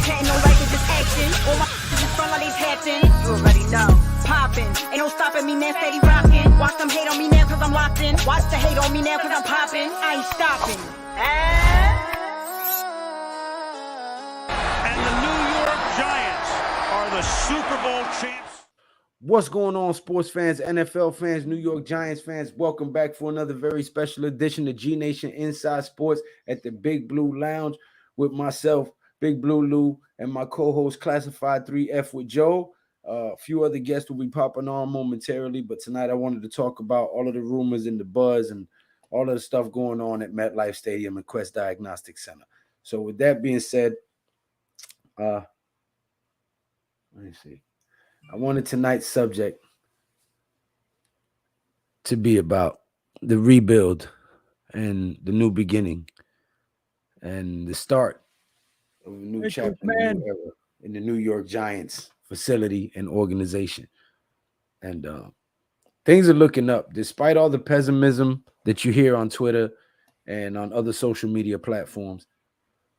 Chatting no like it's just action. All my just front like it's hatching. You already know. Popping. Ain't no stopping me, man. Steady rocking. Watch them hate on me now cause I'm locked in. Watch the hate on me now cause I'm popping. I ain't stopping. And the New York Giants are the Super Bowl champs. What's going on, sports fans, NFL fans, New York Giants fans? Welcome back for another very special edition of G Nation Inside Sports at the Big Blue Lounge with myself, Big Blue Lou, and my co-host Classified 3F with Joe. A few other guests will be popping on momentarily, but tonight I wanted to talk about all of the rumors and the buzz and all of the stuff going on at MetLife Stadium and Quest Diagnostic Center. So with that being said, let me see. I wanted tonight's subject to be about the rebuild and the new beginning and the start of a new chapter, a new era in the New York Giants facility and organization. And things are looking up despite all the pessimism that you hear on Twitter and on other social media platforms.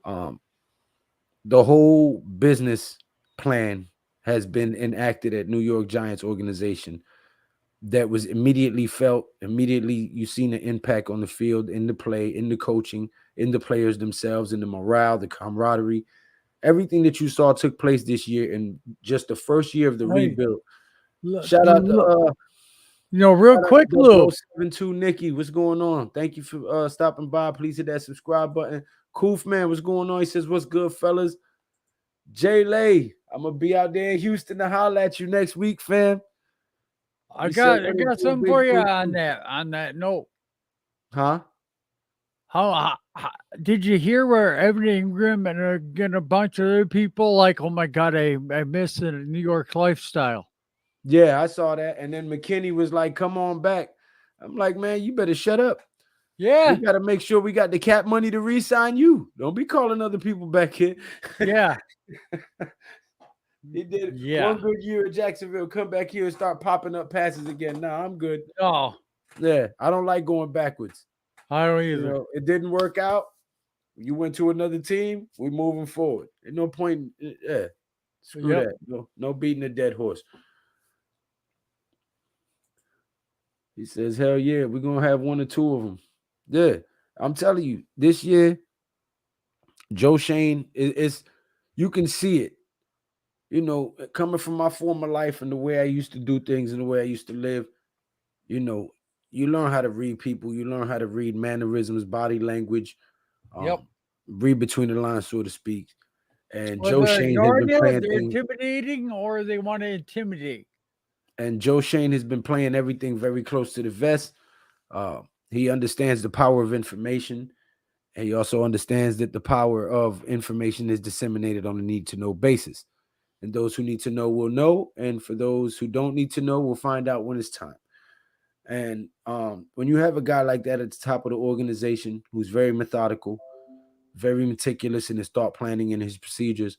The whole business plan has been enacted at New York Giants organization that was immediately felt. Immediately, you've seen the impact on the field, in the play, in the coaching, in the players themselves, in the morale, the camaraderie. Everything that you saw took place this year in just the first year of the rebuild. Shout out to real quick, Lou. 072 Nikki, what's going on? Thank you for stopping by. Please hit that subscribe button. Koof man, what's going on? He says, "What's good, fellas?" Jay Lay, I'm gonna be out there in Houston to holler at you next week, fam. I got something for you on that note. Huh? How did you hear where Evan Ingram and again a bunch of other people like, oh my God, I miss the New York lifestyle. Yeah, I saw that. And then McKinney was like, "Come on back." I'm like, man, you better shut up. Yeah. We got to make sure we got the cap money to re-sign you. Don't be calling other people back here. Yeah. He did one good year at Jacksonville, come back here and start popping up passes again. Nah, I'm good. Oh. Yeah, I don't like going backwards. I don't either. It didn't work out. You went to another team. We're moving forward. There's no point. Yeah, screw that. No beating a dead horse. He says, hell yeah, we're going to have one or two of them. Yeah, I'm telling you, this year, Joe Shane, is you can see it. You know, coming from my former life and the way I used to do things and the way I used to live, you know, you learn how to read people. You learn how to read mannerisms, body language. Read between the lines, so to speak. And Joe Shane has been playing they're intimidating or they want to intimidate. And Joe Shane has been playing everything very close to the vest. He understands the power of information. And he also understands that the power of information is disseminated on a need-to-know basis. And those who need to know will know. And for those who don't need to know, will find out when it's time. And when you have a guy like that at the top of the organization who's very methodical, very meticulous in his thought planning and his procedures,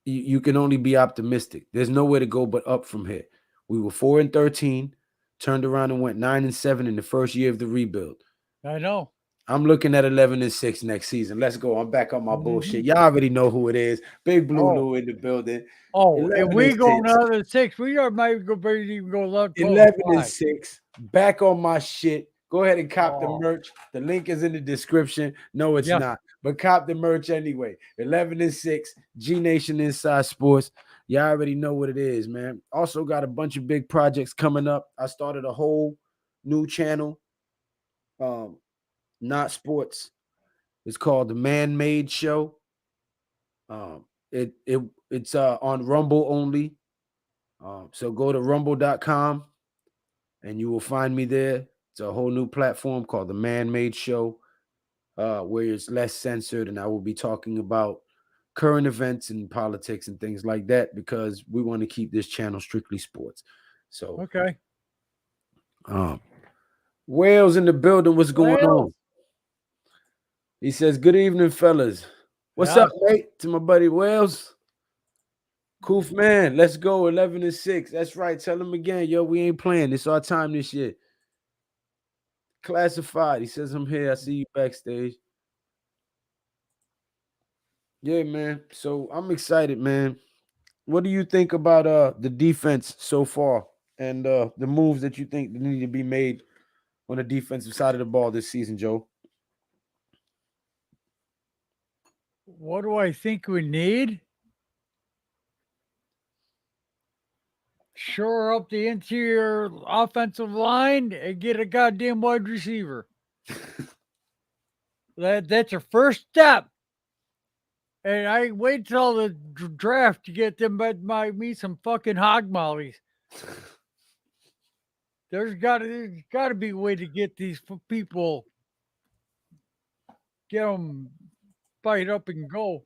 you can only be optimistic. There's nowhere to go but up from here. We were 4-13, turned around and went 9-7 in the first year of the rebuild. I know. I'm looking at 11-6 next season. Let's go. I'm back on my bullshit. Y'all already know who it is. Big Blue Lou in the building. If we go another 6, we might even go 11-6. Back on my shit. Go ahead and cop the merch. The link is in the description. No, it's not. But cop the merch anyway. 11-6, G Nation Inside Sports. Y'all already know what it is, man. Also got a bunch of big projects coming up. I started a whole new channel. Not sports. It's called The Man-Made Show. It's on Rumble only. So go to rumble.com and you will find me there. It's a whole new platform called The Man-Made Show, where it's less censored, and I will be talking about current events and politics and things like that because we want to keep this channel strictly sports. So Wales in the building. What's going on? He says, "Good evening, fellas. What's up, mate?" To my buddy Wales. Koof man, let's go. 11-6. That's right. Tell him again, yo. We ain't playing. It's our time this year. Classified. He says, "I'm here. I see you backstage." Yeah, man. So I'm excited, man. What do you think about the defense so far and the moves that you think that need to be made on the defensive side of the ball this season, Joe? What do I think we need? Shore up the interior offensive line and get a goddamn wide receiver. That's your first step. And I wait till the draft to get them me some fucking hog mollies. There's got to be a way to get these people, get them fired up and go.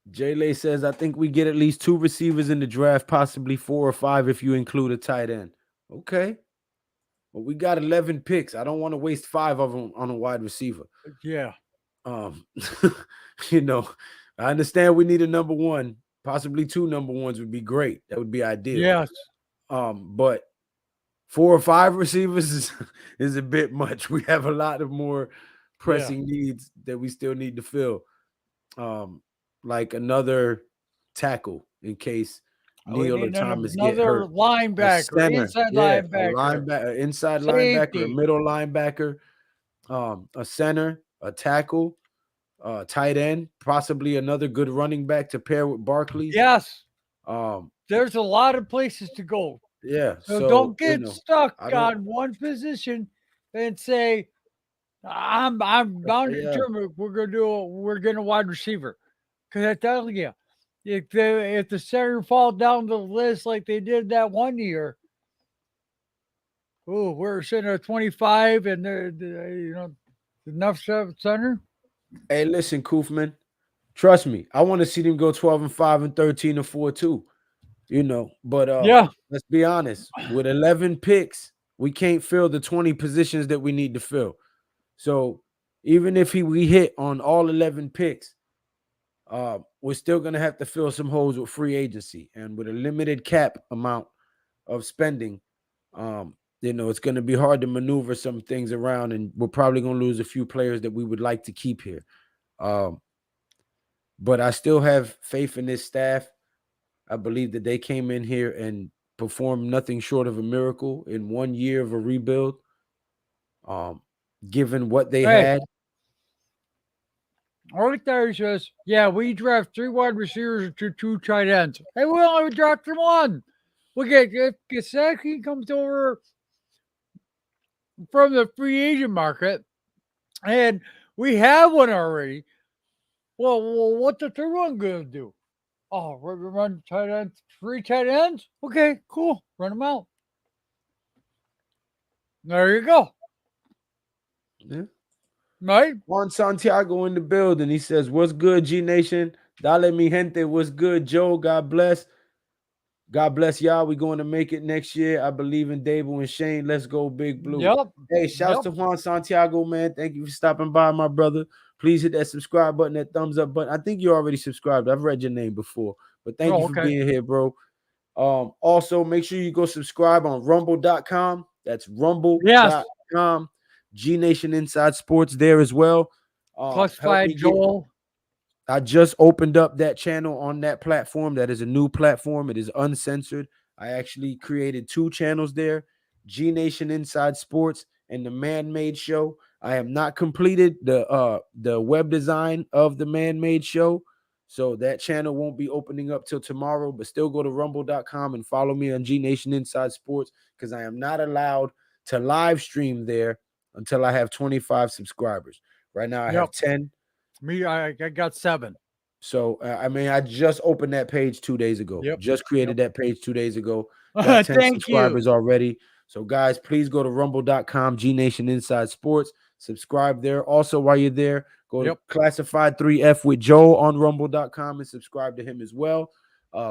Jay Lay says, I think we get at least 2 receivers in the draft, possibly 4 or 5 if you include a tight end. Okay. Well, we got 11 picks. I don't want to waste 5 of them on a wide receiver. Yeah. Um, you know, I understand we need a number 1, possibly 2 number 1s would be great. That would be ideal. Yes. But 4 or 5 receivers is a bit much. We have a lot of more pressing needs that we still need to fill. Like another tackle in case We Neal or need Thomas get another hurt. A linebacker, center, inside yeah, a linebacker, inside linebacker, a safety. middle linebacker, a center, a tackle, tight end, possibly another good running back to pair with Barkley. Yes. Um, There's a lot of places to go. yeah. So don't you get know, stuck I don't. on one position and say, I'm bound to Yeah, determine we're gonna wide receiver. Because I tell you, if the center fall down the list like they did that one year, oh, we're sitting at 25 and enough center. hey, listen, Koofman. Trust me, I want to see them go 12-5 and 13-4 too. You know, but Yeah. let's be honest. With 11 picks, we can't fill the 20 positions that we need to fill. So even if we hit on all 11 picks, we're still gonna have to fill some holes with free agency and with a limited cap amount of spending. It's gonna be hard to maneuver some things around, and we're probably gonna lose a few players that we would like to keep here. But I still have faith in this staff. I believe that they came in here and performed nothing short of a miracle in 1 year of a rebuild. Given what they Hey, had, right there he says, yeah, we draft 3 wide receivers and 2 tight ends. Hey, we only drafted 1. We get if Gesicki comes over from the free agent market, and we have one already. Well, what's the third one gonna do? Oh, we're gonna run tight ends, 3 tight ends. Okay, cool. Run them out. There you go. yeah. Right? Juan Santiago in the building. He says, "What's good, G Nation? Dale mi gente. What's good, Joe? God bless. God bless y'all. We're going to make it next year. I believe in Dable and Shane. Let's go, Big Blue." Yep. Hey, shouts to Juan Santiago, man. Thank you for stopping by, my brother. Please hit that subscribe button, that thumbs up button. I think you already subscribed. I've read your name before, but thank you for Okay. being here, bro. Also, make sure you go subscribe on rumble.com. That's rumble.com. G Nation Inside Sports there as well. Classified Joel. I just opened up that channel on that platform. That is a new platform. It is uncensored. I actually created 2 channels there, G Nation Inside Sports and the Man-Made Show. I have not completed the web design of the Man-Made Show, so that channel won't be opening up till tomorrow, but still go to rumble.com and follow me on G Nation Inside Sports because I am not allowed to live stream there until I have 25 subscribers. Right now I have 10. Me, I got 7. So, I just opened that page 2 days ago. Yep. Just created that page 2 days ago. Got 10 Thank subscribers already. So, guys, please go to rumble.com, G Nation Inside Sports. Subscribe there. Also, while you're there, go to Classified 3F with Joe on rumble.com and subscribe to him as well.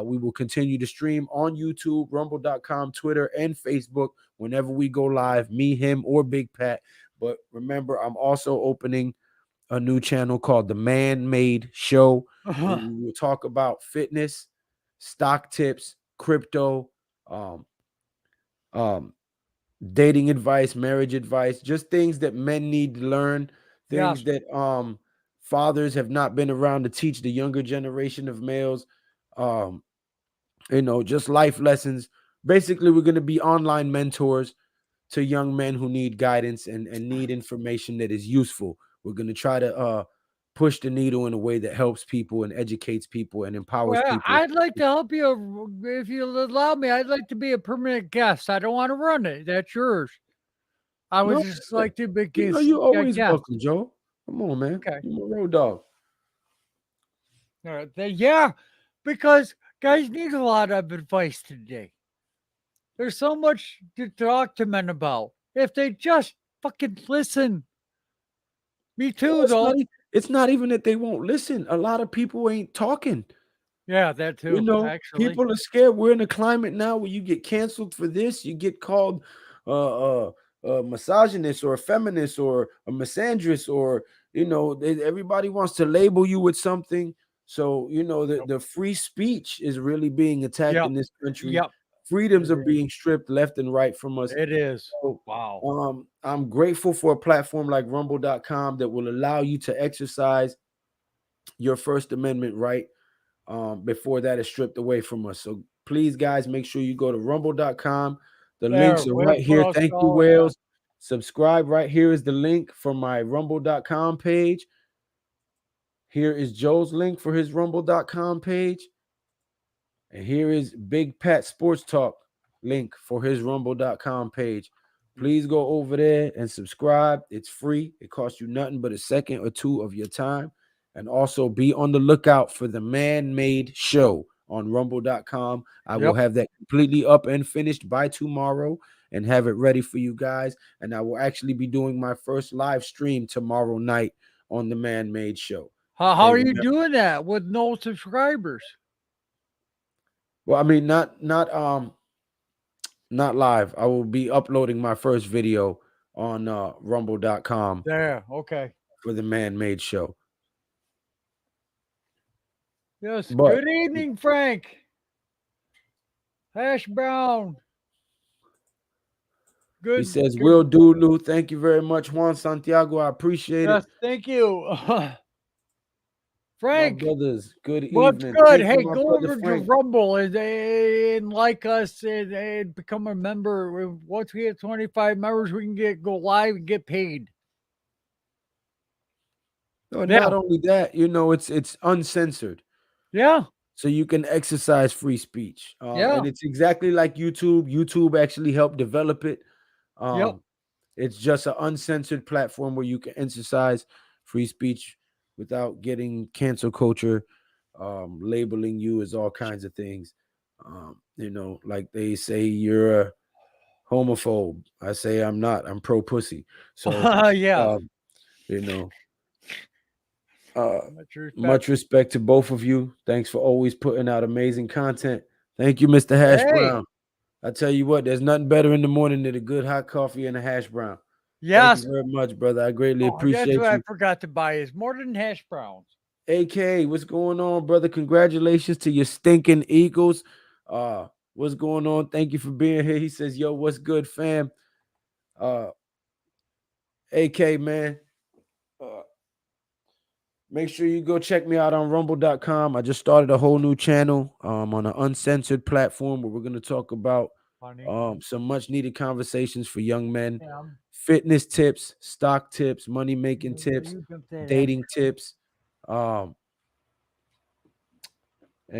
We will continue to stream on YouTube, rumble.com, Twitter, and Facebook whenever we go live, me, him, or Big Pat. But remember, I'm also opening a new channel called The Man-Made Show. Where we will talk about fitness, stock tips, crypto, dating advice, marriage advice, just things that men need to learn, things that fathers have not been around to teach the younger generation of males, um, just life lessons. Basically, we're going to be online mentors to young men who need guidance and need information that is useful. We're going to try to push the needle in a way that helps people and educates people and empowers Well, people. I'd like to help you if you'll allow me. I'd like to be a permanent guest. I don't want to run it. That's yours. I would No, just like to be you're a always guest. welcome, Joe. Come on, man. Okay. You're my road dog. All right. Yeah, because guys need a lot of advice today. There's so much to talk to men about. If they just fucking listen. Me too, though. It's not even that they won't listen. A lot of people ain't talking. Yeah, that too. Actually, People are scared. We're in a climate now where you get canceled for this. You get called a misogynist or a feminist or a misandrist, or everybody wants to label you with something. So the free speech is really being attacked in this country. Yep. Freedoms are being stripped left and right from us. It is. So, Wow. I'm grateful for a platform like rumble.com that will allow you to exercise your First Amendment right before that is stripped away from us. So please, guys, make sure you go to rumble.com. The links are right here. Thank you, Wales. Subscribe. Right here is the link for my rumble.com page. Here is Joe's link for his rumble.com page. And here is Big Pat Sports Talk link for his rumble.com page. Please go over there and subscribe. It's free. It costs you nothing but a second or two of your time. And also be on the lookout for the Man-Made Show on rumble.com. I will have that completely up and finished by tomorrow and have it ready for you guys. And I will actually be doing my first live stream tomorrow night on the Man-Made Show. How are you doing that with no subscribers? Well, I mean, not live. I will be uploading my first video on rumble.com. There, okay. For the Man-Made Show. Yes. Good evening, Frank. Hash Brown. Good. He says, Will do, Lou. Thank you very much, Juan Santiago. I appreciate it. Thank you. Frank, my brothers, good evening. What's good? Hey, go over to Rumble and like us and become a member. Once we get 25 members, we can go live and get paid. No, not only that, it's uncensored. Yeah. So you can exercise free speech. And it's exactly like YouTube. YouTube actually helped develop it. It's just an uncensored platform where you can exercise free speech without getting cancel culture, labeling you as all kinds of things. Like they say you're a homophobe. I say I'm not. I'm pro pussy. So much respect to both of you. Thanks for always putting out amazing content. Thank you, Mr. Hash Brown. I tell you what, there's nothing better in the morning than a good hot coffee and a hash brown. Yes. Thank you very much, brother. I greatly appreciate you. That's what I forgot to buy is more than hash browns. AK, what's going on, brother? Congratulations to your stinking Eagles. What's going on? Thank you for being here. He says, yo, what's good, fam? AK, man. Make sure you go check me out on rumble.com. I just started a whole new channel on an uncensored platform where we're going to talk about some much needed conversations for young men, fitness tips, stock tips, money making tips, dating tips, and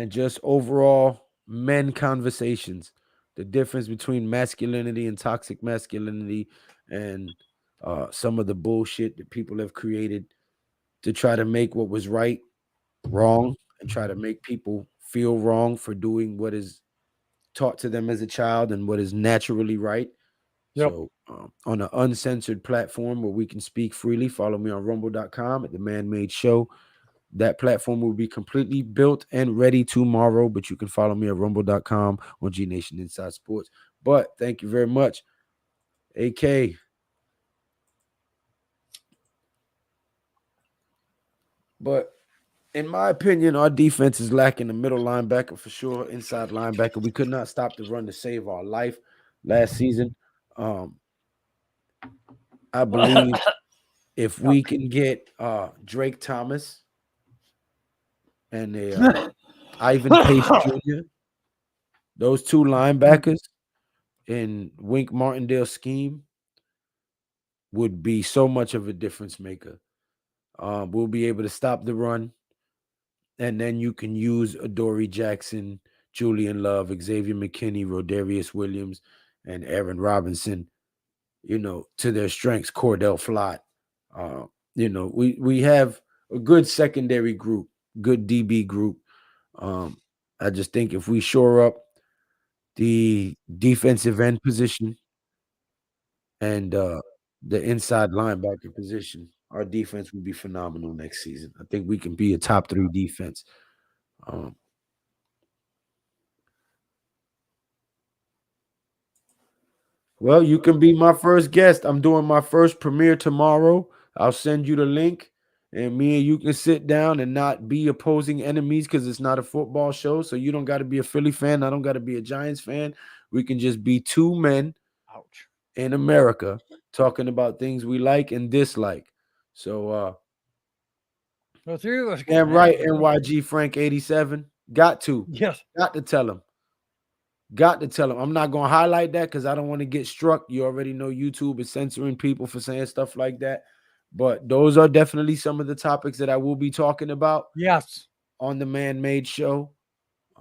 just overall men conversations, the difference between masculinity and toxic masculinity, and some of the bullshit that people have created to try to make what was right wrong and try to make people feel wrong for doing what is taught to them as a child and what is naturally right. So on an uncensored platform where we can speak freely, follow me on rumble.com at the Man-Made Show. That platform will be completely built and ready tomorrow, but you can follow me at rumble.com on GNATION Inside Sports. But thank you very much, AK. But in my opinion, our defense is lacking a middle linebacker for sure, inside linebacker. We could not stop the run to save our life last season. I believe if we can get Drake Thomas and Ivan Pace Jr., those two linebackers in Wink Martindale's scheme would be so much of a difference maker. We'll be able to stop the run, and then you can use Adoree Jackson, Julian Love, Xavier McKinney, Rodarius Williams, and Aaron Robinson, to their strengths. Cordell Flott. We have a good secondary group, good DB group. I just think if we shore up the defensive end position and the inside linebacker position, our defense will be phenomenal next season. I think we can be a top 3 defense. Well, you can be my first guest. I'm doing my first premiere tomorrow. I'll send you the link, and me and you can sit down and not be opposing enemies because it's not a football show. So you don't got to be a Philly fan. I don't got to be a Giants fan. We can just be two men in America talking about things we like and dislike. So, the 3 of us. damn right, NYG Frank 87. Got to tell him. Got to tell him. I'm not going to highlight that because I don't want to get struck. You already know YouTube is censoring people for saying stuff like that. But those are definitely some of the topics that I will be talking about. Yes. On the Man-Made Show.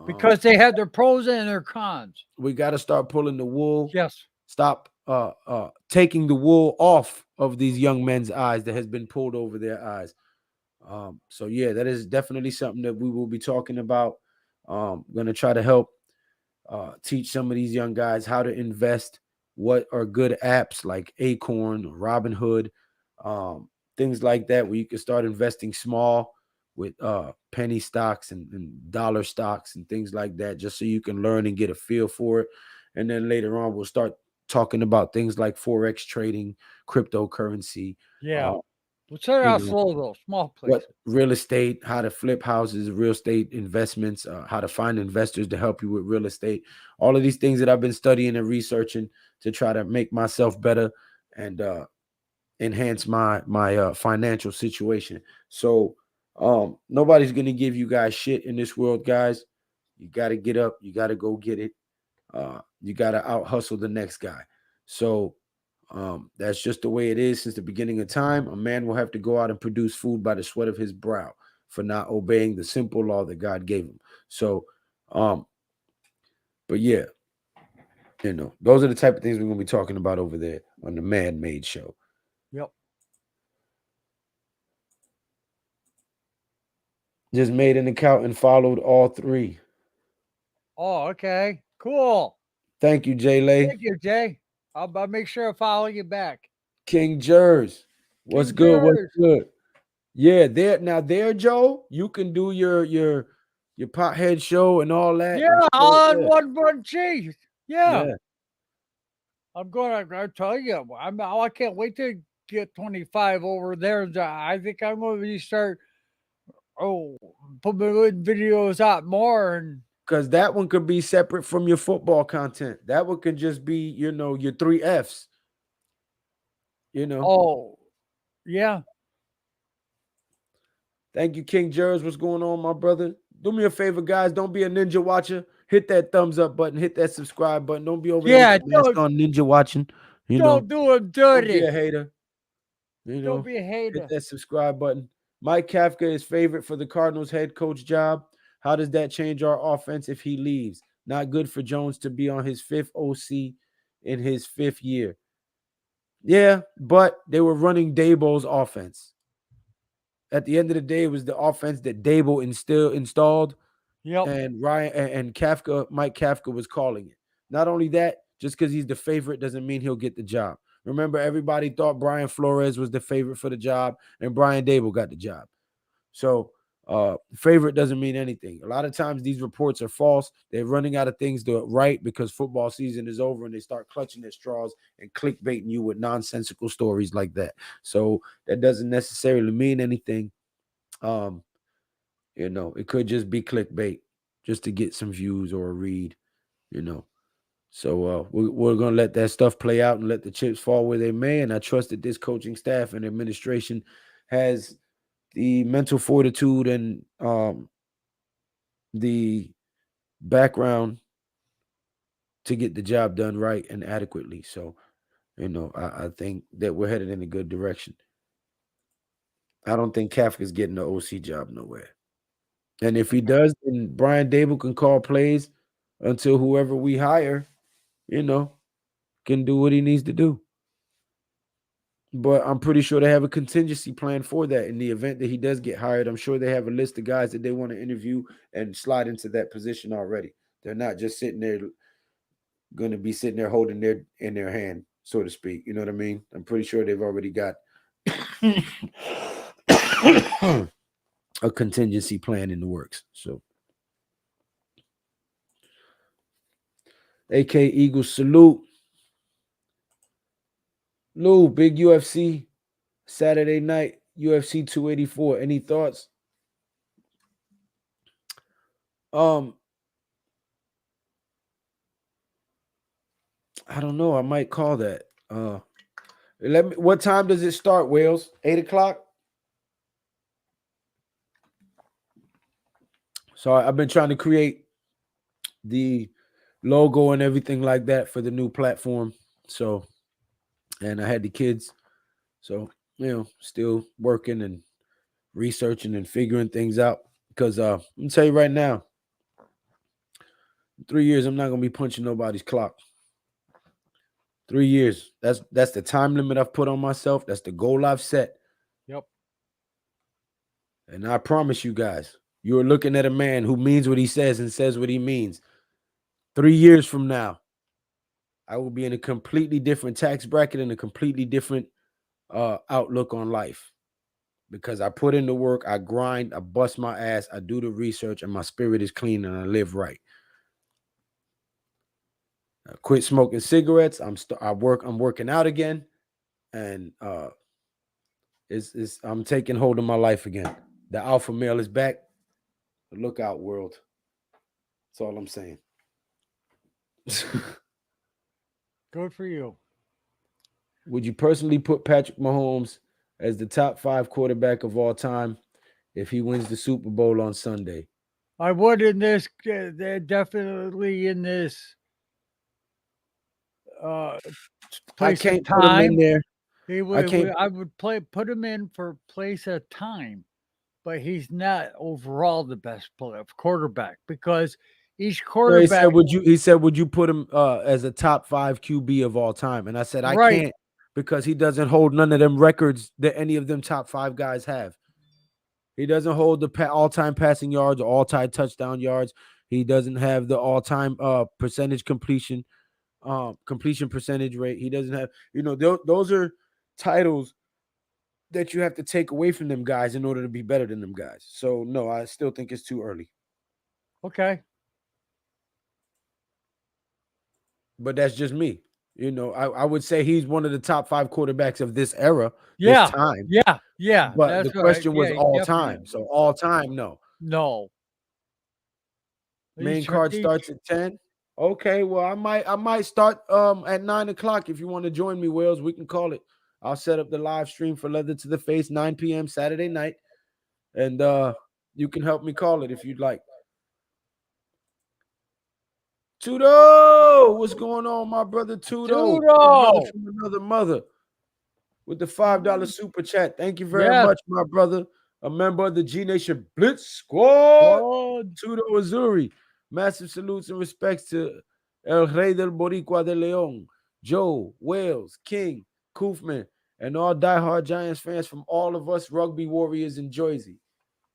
Because they have their pros and their cons. We got to start pulling the wool. Yes. Stop taking the wool off of these young men's eyes that has been pulled over their eyes. So, yeah, that is definitely something that we will be talking about. Going to try to help teach some of these young guys how to invest, what are good apps like Acorn or Robinhood, things like that, where you can start investing small with penny stocks and dollar stocks and things like that, just so you can learn and get a feel for it. And then later on, we'll start talking about things like Forex trading, cryptocurrency. Yeah. We'll start out slow, though, small places. Real estate, how to flip houses, real estate investments, how to find investors to help you with real estate. All of these things that I've been studying and researching to try to make myself better and enhance my financial situation. So nobody's going to give you guys shit in this world, guys. You got to get up. You got to go get it. You got to out hustle the next guy. So that's just the way it is since the beginning of time. A man will have to go out and produce food by the sweat of his brow for not obeying the simple law that God gave him. So, but yeah, those are the type of things we're going to be talking about over there on the Man-Made Show. Yep. Just made an account and followed all 3. Oh, okay. Cool. Thank you, Jay Lay. Thank you, Jay. I'll make sure I follow you back. King Jers. What's good? What's good? Yeah, there, Joe. You can do your pothead show and all that. Yeah, all on one G. Yeah. I'm going to tell you, I can't wait to get 25 over there. I think I'm going to start putting videos out more, and because that one could be separate from your football content. That one can just be, your 3 Fs. Oh, yeah. Thank you, King Jers. What's going on, my brother? Do me a favor, guys. Don't be a ninja watcher. Hit that thumbs up button. Hit that subscribe button. Don't be over there on ninja watching. Don't do it dirty. Don't be a hater. Don't be a hater. Hit that subscribe button. Mike Kafka is favorite for the Cardinals head coach job. How does that change our offense if he leaves? Not good for Jones to be on his 5th OC in his 5th year. Yeah, but they were running Dabo's offense. At the end of the day, it was the offense that Dabo installed. Yep. And Mike Kafka was calling it. Not only that, just because he's the favorite doesn't mean he'll get the job. Remember, everybody thought Brian Flores was the favorite for the job, and Brian Dabo got the job. So favorite doesn't mean anything. A lot of times these reports are false. They're running out of things to write because football season is over, and they start clutching at straws and clickbaiting you with nonsensical stories like that. So that doesn't necessarily mean anything. It could just be clickbait just to get some views or a read, So we're going to let that stuff play out and let the chips fall where they may. And I trust that this coaching staff and administration has the mental fortitude and the background to get the job done right and adequately. So, I think that we're headed in a good direction. I don't think Kafka's getting the OC job nowhere. And if he does, then Brian Dable can call plays until whoever we hire, can do what he needs to do. But I'm pretty sure they have a contingency plan for that in the event that he does get hired. I'm sure they have a list of guys that they want to interview and slide into that position already. They're not just going to be sitting there holding in their hand, so to speak. You know what I mean? I'm pretty sure they've already got a contingency plan in the works. So, AK Eagles salute. Lou, big UFC Saturday night, UFC 284. Any thoughts? I don't know. I might call that. What time does it start, Wales? 8:00? So I've been trying to create the logo and everything like that for the new platform. So, and I had the kids. So, still working and researching and figuring things out. Because I'm gonna tell you right now, in 3 years, I'm not gonna be punching nobody's clock. 3 years. That's the time limit I've put on myself. That's the goal I've set. Yep. And I promise you guys, you're looking at a man who means what he says and says what he means. 3 years from now, I will be in a completely different tax bracket and a completely different outlook on life. Because I put in the work, I grind, I bust my ass, I do the research, and my spirit is clean and I live right. I quit smoking cigarettes. I'm working out again, and I'm taking hold of my life again. The alpha male is back. Look out, world. That's all I'm saying. Good for you. Would you personally put Patrick Mahomes as the top 5 quarterback of all time if he wins the Super Bowl on Sunday? I would in this. They're definitely in this. I Place can't of put him in time. there. I would put him in for place of time, but he's not overall the best quarterback because each No, quarterback. he said, would you put him as a top 5 QB of all time? And I said, I Right. can't, because he doesn't hold none of them records that any of them top 5 guys have. He doesn't hold the all-time passing yards or all-time touchdown yards. He doesn't have the all-time percentage completion percentage rate. He doesn't have, those are titles that you have to take away from them guys in order to be better than them guys. So no, I still think it's too early. Okay. But that's just me. I would say he's one of the top 5 quarterbacks of this era, Yeah. this time. Yeah. But the question was all definitely. time. So all time, no. No. Main card starts at 10. Okay, well, I might start at 9:00 if you want to join me, Wells. We can call it. I'll set up the live stream for Leather to the Face, 9 p.m. Saturday night. And you can help me call it if you'd like. Tudo, what's going on, my brother Tudo? Brother from another mother with the $5 super chat. Thank you very much, my brother. A member of the G Nation Blitz Squad. Tudo Azuri. Massive salutes and respects to El Rey del Boricua de Leon, Joe, Wales, King, Koofman, and all diehard Giants fans from all of us rugby warriors in Jersey.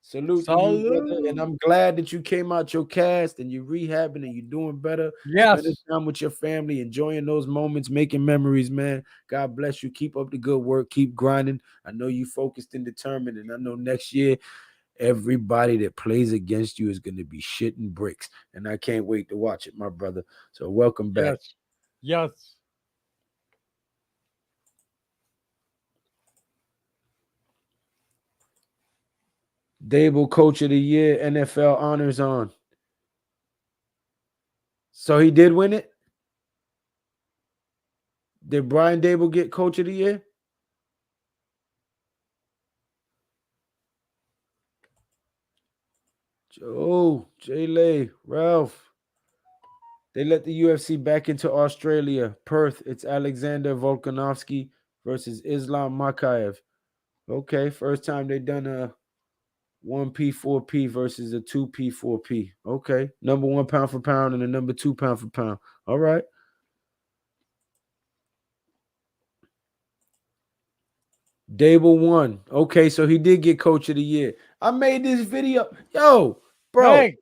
Salute to you, brother. And I'm glad that you came out your cast and you're rehabbing and you're doing better. Yes. Spending time with your family, enjoying those moments, making memories, man. God bless you. Keep up the good work. Keep grinding. I know you focused and determined. And I know next year, everybody that plays against you is going to be shitting bricks. And I can't wait to watch it, my brother. So welcome back. Yes. Dable Coach of the Year, NFL honors on. So he did win it? Did Brian Dable get coach of the year? Joe, Jay, Ralph. They let the UFC back into Australia. Perth. It's Alexander Volkanovski versus Islam Makayev. Okay, first time they done a 1P 4P versus a 2P 4P. Okay, number 1 pound for pound and a number 2 pound for pound. All right. Dable won. Okay, so he did get coach of the year. I made this video. Yo, bro, Hey,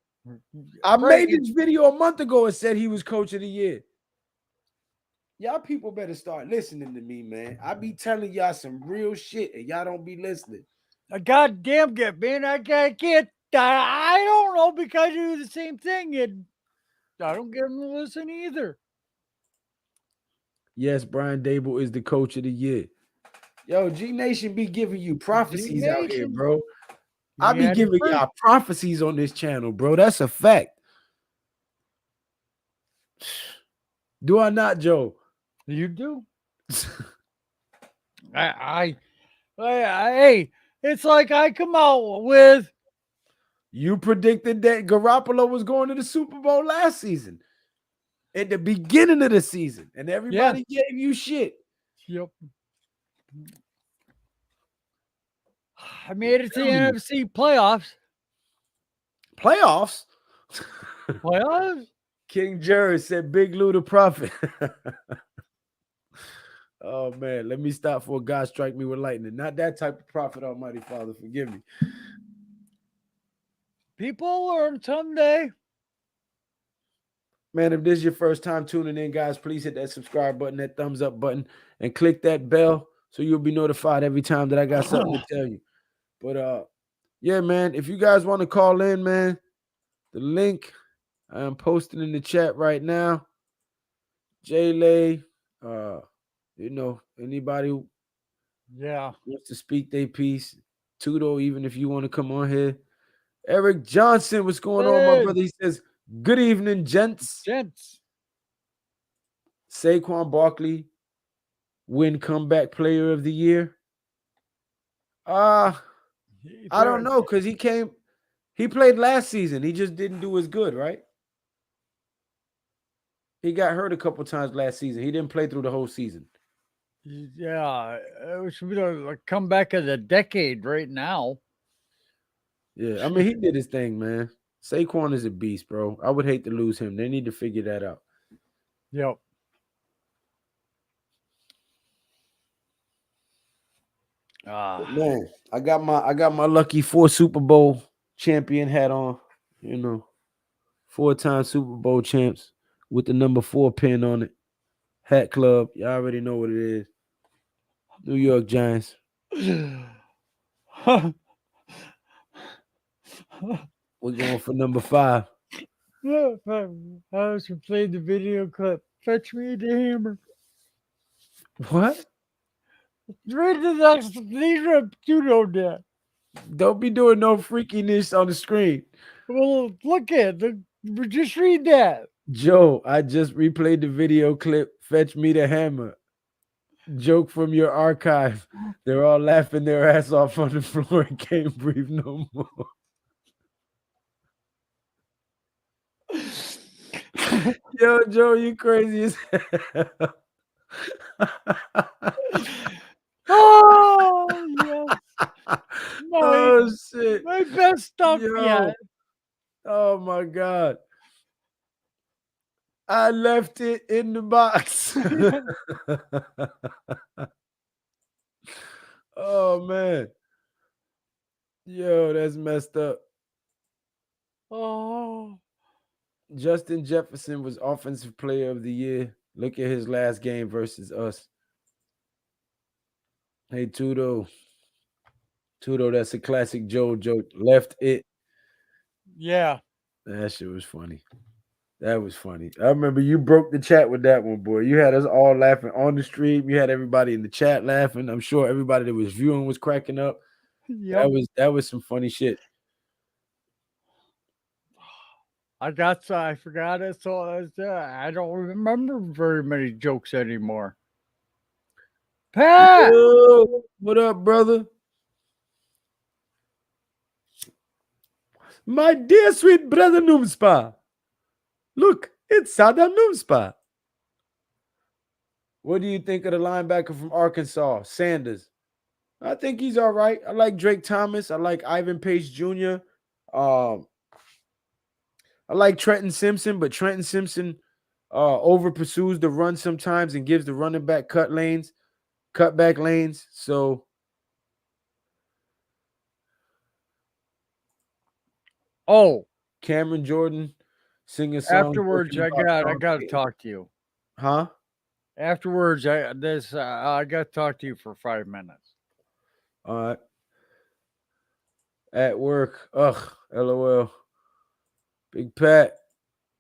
I great. made this video a month ago and said he was coach of the year. Y'all people better start listening to me, man. I be telling y'all some real shit and y'all don't be listening. A goddamn get, man. I can't. I don't know because you do the same thing. And I don't get him to listen either. Yes, Brian Dable is the coach of the year. Yo, G Nation be giving you prophecies out here, G-Nation. bro. I be Yeah, giving y'all prophecies on this channel, bro. That's a fact. Do I not, Joe? You do. Hey, it's like I come out with. You predicted that Garoppolo was going to the Super Bowl last season, at the beginning of the season, and everybody gave you shit. Yep. I made it to the NFC playoffs. Playoffs? Playoffs? King Jerry said Big Lou the Prophet. Oh, man. Let me stop for God strike me with lightning. Not that type of prophet, Almighty Father. Forgive me. People learn someday. Man, if this is your first time tuning in, guys, please hit that subscribe button, that thumbs up button, and click that bell so you'll be notified every time that I got something to tell you. But yeah, man, if you guys want to call in, man, the link I am posting in the chat right now. Jay, anybody who wants to speak their piece, Tudo, even if you want to come on here. Eric Johnson, what's going on, my brother? He says, good evening, gents. Saquon Barkley win comeback player of the year. I don't know, because he played last season. He just didn't do as good, right? He got hurt a couple times last season. He didn't play through the whole season. Yeah, it should be the comeback of the decade right now. Yeah, I mean, he did his thing, man. Saquon is a beast, bro. I would hate to lose him. They need to figure that out. Yep. Man, I got my lucky 4 Super Bowl champion hat on. 4-time Super Bowl champs with the number 4 pin on it. Hat Club. Y'all already know what it is. New York Giants. We're going for number 5. I was playing the video clip. Fetch me the hammer. What? Read the next. These are Tudo that. Don't be doing no freakiness on the screen. Well, look at it. Just read that. Joe, I just replayed the video clip. Fetch me the hammer. Joke from your archive. They're all laughing their ass off on the floor and can't breathe no more. Yo, Joe, you crazy as hell. Oh, yes. Oh, shit. My best stuff yet. Oh, my God. I left it in the box. Oh, man. Yo, that's messed up. Oh. Justin Jefferson was Offensive Player of the Year. Look at his last game versus us. Hey, Tudo. Tudo, that's a classic Joe joke. Left it. Yeah. That shit was funny. That was funny. I remember you broke the chat with that one, boy. You had us all laughing on the stream. You had everybody in the chat laughing. I'm sure everybody that was viewing was cracking up. Yep. That was some funny shit. I forgot it. So I don't remember very many jokes anymore. Pat. Yo, what up, brother? My dear sweet brother Noomspa. Look, it's Sada Noomspa. What do you think of the linebacker from Arkansas, Sanders? I think he's all right. I like Drake Thomas. I like Ivan Pace Jr. Um, I like Trenton Simpson, but Trenton Simpson over pursues the run sometimes and gives the running back cutback lanes. So Oh, Cameron Jordan sing a song afterwards, joking I about got I Sean got to Payton. talk to you. Huh? Afterwards, I got to talk to you for 5 minutes. All right. At work. Ugh. LOL. Big Pat.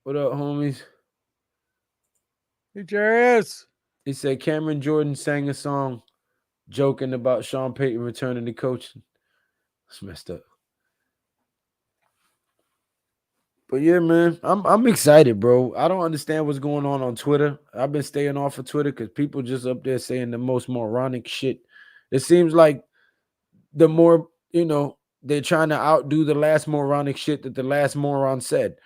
What up, homies? Hey, Jarius. He said Cameron Jordan sang a song joking about Sean Payton returning to coaching. It's messed up. But yeah, man, I'm excited, bro. I don't understand what's going on Twitter. I've been staying off of Twitter because people just up there saying the most moronic shit. It seems like the more, they're trying to outdo the last moronic shit that the last moron said.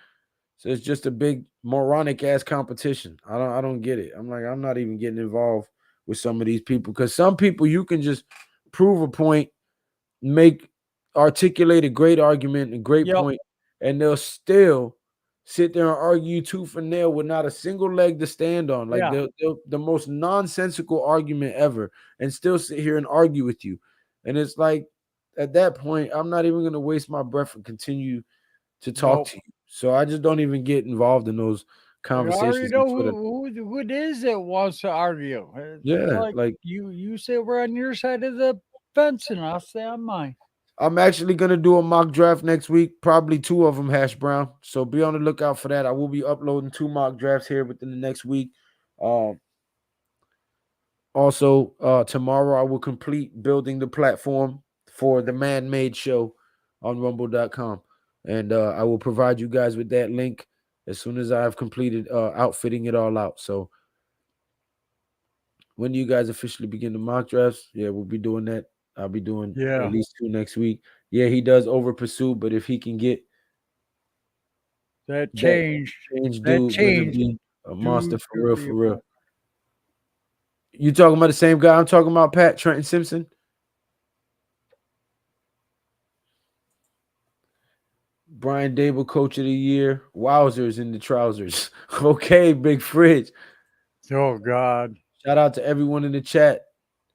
So it's just a big moronic ass competition. I don't get it. I'm not even getting involved with some of these people because some people you can just prove a point, articulate a great argument, a great Yep. point, and they'll still sit there and argue tooth and nail with not a single leg to stand on. Like Yeah. they'll the most nonsensical argument ever, and still sit here and argue with you. And it's like at that point, I'm not even gonna waste my breath and continue to talk Nope. to you. So I just don't even get involved in those I already conversations on know Twitter. who it is that wants to argue. It's Yeah, like like you say we're on your side of the fence, and I'll say on mine. I'm actually gonna do a mock draft next week, probably two of them, Hash Brown. So be on the lookout for that. I will be uploading two mock drafts here within the next week. Um, Also, tomorrow I will complete building the platform for the man-made show on rumble.com. And I will provide you guys with that link as soon as I have completed outfitting it all out. So when do you guys officially begin the mock drafts? Yeah, we'll be doing that. I'll be doing Yeah. at least two next week. Yeah, he does over pursue, but if he can get That that changed. change That dude, gonna changed be a monster due for to real, the for real. event. You talking about the same guy I'm talking about, Pat Trenton Simpson? Brian Dable, Coach of the Year. Wowzers in the trousers. Okay, Big Fridge. Oh God. Shout out to everyone in the chat.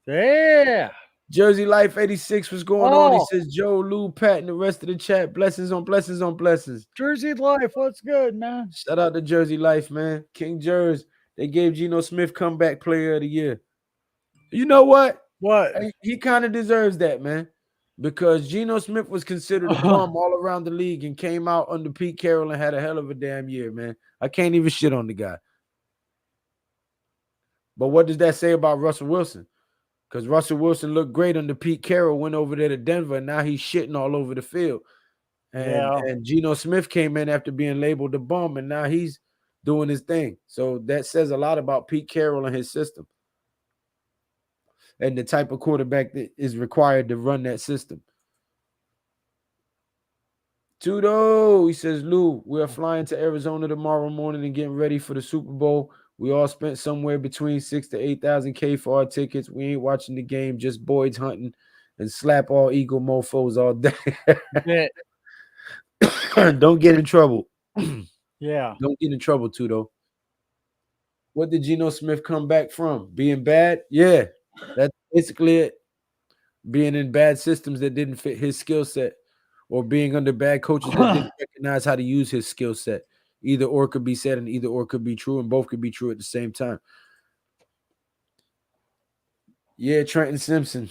Yeah. Jersey Life 86, what's going on? He Oh, says Joe, Lou, Pat, and the rest of the chat. Blessings on blessings on blessings. Jersey Life. What's good, man? Shout out to Jersey Life, man. King Jers. They gave Geno Smith comeback player of the year. You know what? What? He kind of deserves that, man. Because Geno Smith was considered a bum all around the league and came out under Pete Carroll and had a hell of a damn year, man. I can't even shit on the guy. But what does that say about Russell Wilson? Because Russell Wilson looked great under Pete Carroll, went over there to Denver, and now he's shitting all over the field. And Yeah. Geno Smith came in after being labeled a bum, and now he's doing his thing. So that says a lot about Pete Carroll and his system and the type of quarterback that is required to run that system. Tudo, he says, Lou, we are flying to Arizona tomorrow morning and getting ready for the Super Bowl. We all spent somewhere between 6,000 to 8,000 K for our tickets. We ain't watching the game, just boys hunting and slap all Eagle mofos all day. Bit. Don't get in trouble. Yeah. Don't get in trouble, Tudo. What did Geno Smith come back from? Being bad? Yeah, that's basically it. Being in bad systems that didn't fit his skill set, or being under bad coaches that didn't recognize how to use his skill set. Either or could be said, and either or could be true, and both could be true at the same time. Yeah, Trenton Simpson.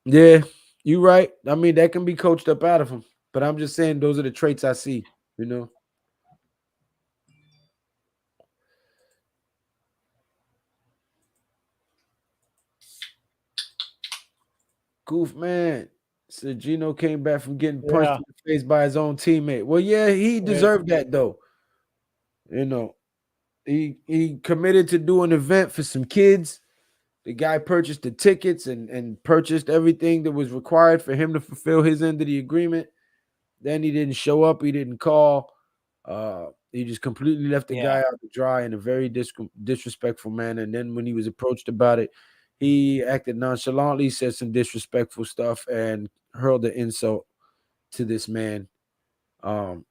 Yeah, you're right. I mean, that can be coached up out of him. But I'm just saying those are the traits I see, you know. Goof, man. Said Geno came back from getting punched Yeah. in the face by his own teammate. Well, yeah, he deserved that, though. You know, he committed to do an event for some kids, The guy purchased the tickets and purchased everything that was required for him to fulfill his end of the agreement. Then he didn't show up. He didn't call. He just completely left the guy out to dry in a very disrespectful manner. And then when he was approached about it, he acted nonchalantly, said some disrespectful stuff, and hurled an insult to this man, who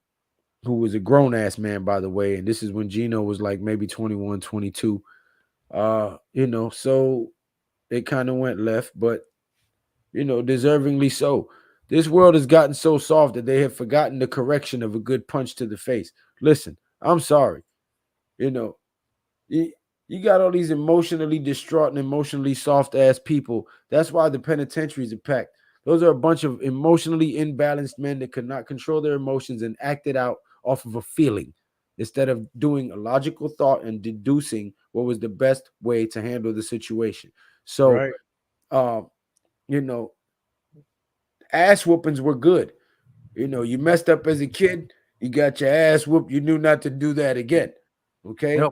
was a grown-ass man, by the way. And this is when Gino was like maybe 21, 22. So it kind of went left, but, deservingly so. This world has gotten so soft that they have forgotten the correction of a good punch to the face. Listen, I'm sorry. You, you got all these emotionally distraught and emotionally soft ass people. That's why the penitentiaries are packed. Those are a bunch of emotionally imbalanced men that could not control their emotions and act it out off of a feeling instead of doing a logical thought and deducing what was the best way to handle the situation. So, Right. Ass whoopings were good. You messed up as a kid, you got your ass whooped, you knew not to do that again. Okay. Yep.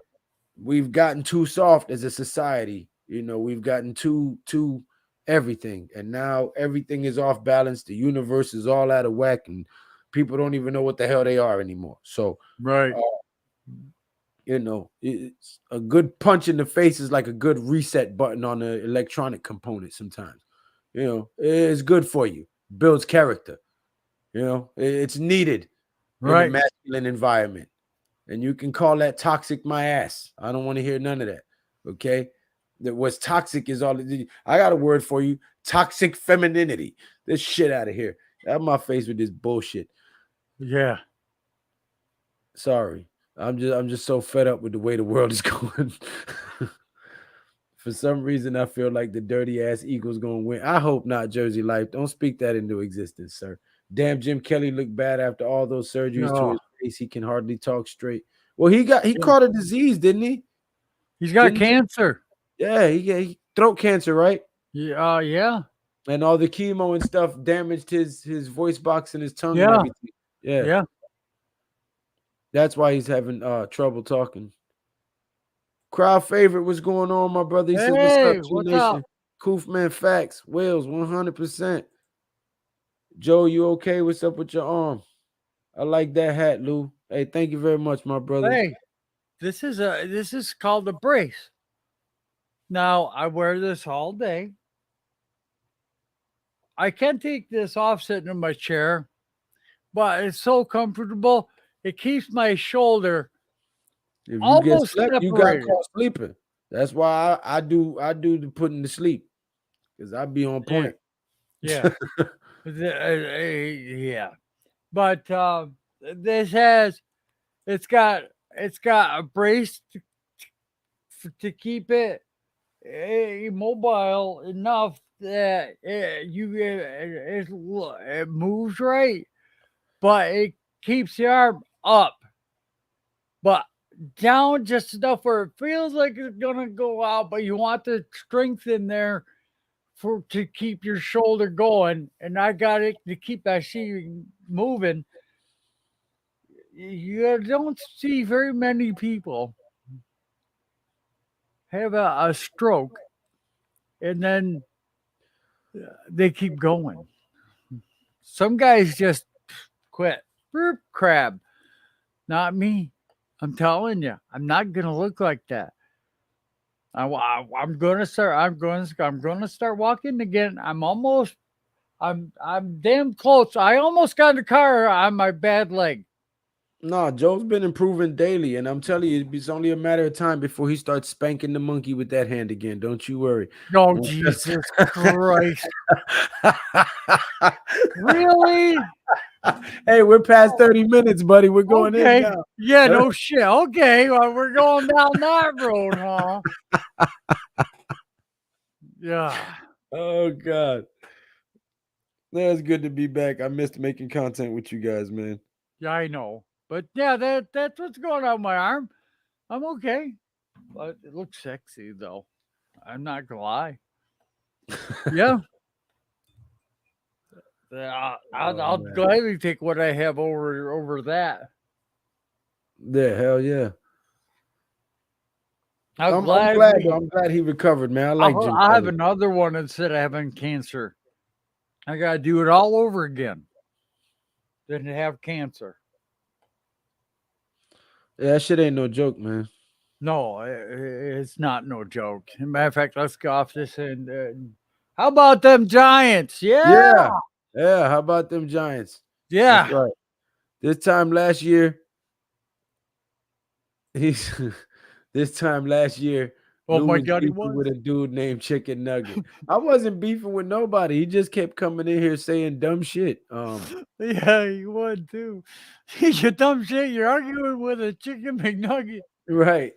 We've gotten too soft as a society. We've gotten too everything. And now everything is off balance. The universe is all out of whack, and people don't even know what the hell they are anymore. So, Right. it's a good punch in the face is like a good reset button on an electronic component sometimes. It's good for you, builds character. It's needed in the Right. masculine environment. And you can call that toxic my ass. I don't want to hear none of that. Okay. That what's toxic is all. I got a word for you. Toxic femininity. This shit out of here. Out of my face with this bullshit. Yeah. Sorry. I'm just so fed up with the way the world is going. For some reason, I feel like the dirty ass Eagles gonna win. I hope not, Jersey Life. Don't speak that into existence, sir. Damn, Jim Kelly looked bad after all those surgeries to Oh, his face. He can hardly talk straight. Well, he caught a disease, didn't he? he's got Didn't cancer. he throat cancer, right? Yeah. Yeah. And all the chemo and stuff damaged his voice box and his tongue and Yeah. everything. Yeah, Yeah. that's why he's having trouble talking. Crowd favorite, what's going on, my brother? He says, "What's up, Hey, G what's Nation?" up? Koofman facts, Wills, 100%. Joe, you okay? What's up with your arm? I like that hat, Lou. Hey, thank you very much, my brother. Hey, this is called a brace. Now I wear this all day. I can take this off sitting in my chair, but it's so comfortable. It keeps my shoulder If you get almost slept, you got separated. caught sleeping. That's why I do the putting to sleep because I be on Yeah, point. yeah, yeah. But this has it's got a brace to keep it immobile enough that it moves right, but it keeps the arm up, but down just enough where it feels like it's gonna go out, but you want the strength in there for to keep your shoulder going. And I got it to keep that sheet moving. You don't see very many people have a stroke and then they keep going. Some guys just quit. Burp, crab. Not me. I'm telling you, I'm not gonna look like that. I'm gonna start. I'm gonna start walking again. I'm damn close. I almost got in the car on my bad leg. No, Joe's been improving daily, and I'm telling you, it's only a matter of time before he starts spanking the monkey with that hand again. Don't you worry. Oh Jesus Christ! Really? Hey, we're past 30 minutes, buddy. We're going in Okay. now. Yeah. No shit. Okay. Well, we're going down that road, huh? Yeah. Oh God. That's good to be back. I missed making content with you guys, man. Yeah, I know. But yeah, that's what's going on my arm. I'm okay. But it looks sexy though. I'm not gonna lie. Yeah. I'll Man. gladly take what I have over that. Yeah, hell yeah. I'm glad. glad. Though. I'm glad he recovered, man. I like Jim I have Kelly. another one instead of having cancer. I got to do it all over again. Didn't have cancer. Yeah, that shit ain't no joke, man. No, it's not no joke. As a matter of fact, let's go off this and how about them Giants? Yeah, Yeah, yeah. How about them Giants? That's yeah. right. This time last year, he's this time last year, Oh Lou my was God, he beefing was. with a dude named Chicken Nugget. I wasn't beefing with nobody. He just kept coming in here saying dumb shit. Yeah, he was too. You dumb shit. You're arguing with a chicken McNugget. Right.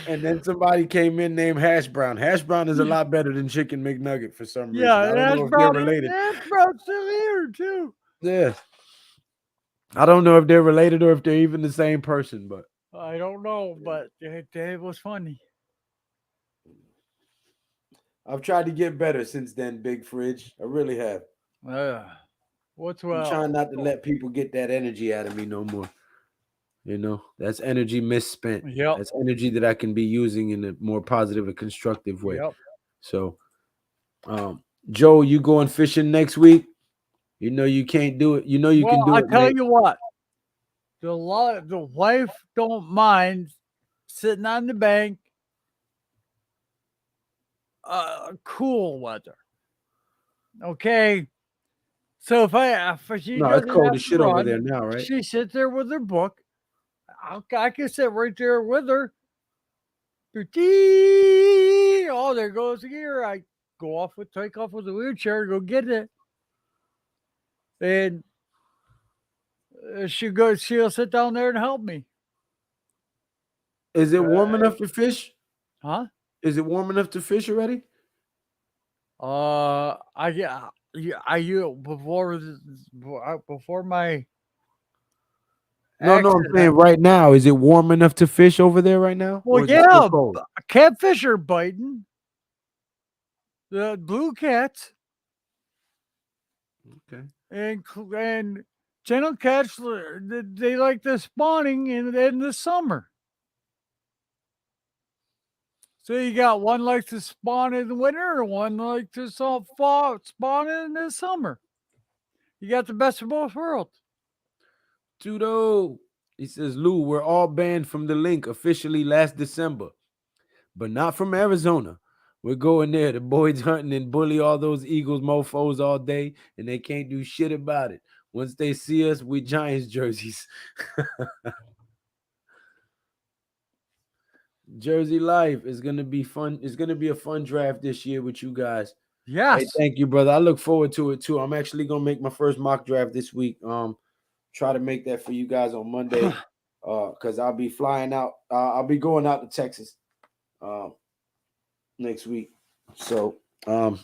And then somebody came in named Hash Brown. Hash Brown is a lot better than Chicken McNugget for some reason. Yeah, I and don't know if they're related. That's Brown still here too. Yeah. I don't know if they're related or if they're even the same person, but I don't know, but it was funny. I've tried to get better since then, Big Fridge. I really have. What's I'm well? trying not to let people get that energy out of me no more. You know, that's energy misspent. Yep. That's energy that I can be using in a more positive and constructive way. Yep. So, Joe, you going fishing next week? You know you can't do it. You know you can do I it, tell mate. you what, the wife don't mind sitting on the bank, cool weather. Okay, so if she No, it's doesn't cold have as to shit over run, there now, right? she sits there with her book. I can sit right there with her. Oh, there goes the gear. I take off with the wheelchair, go get it, and she'll sit down there and help me. Is it warm enough to fish? Huh? Is it warm enough to fish already? Before my No, I'm saying accident. right now. Is it warm enough to fish over there right now? Well, Or is it still yeah, cold? catfish are biting. The blue cats Okay. and channel cats, they like the spawning in the summer. So you got one likes to spawn in the winter, and one likes to spawn in the summer. You got the best of both worlds. Tudo. He says, Lou, we're all banned from the link officially last December, but not from Arizona. We're going there. The boys hunting and bully all those Eagles mofos all day, and they can't do shit about it. Once they see us, we Giants jerseys. Jersey Life is gonna be fun. It's gonna be a fun draft this year with you guys. Yes. Hey, thank you, brother. I look forward to it too. I'm actually gonna make my first mock draft this week. Try to make that for you guys on Monday. Because I'll be flying out. I'll be going out to Texas next week. So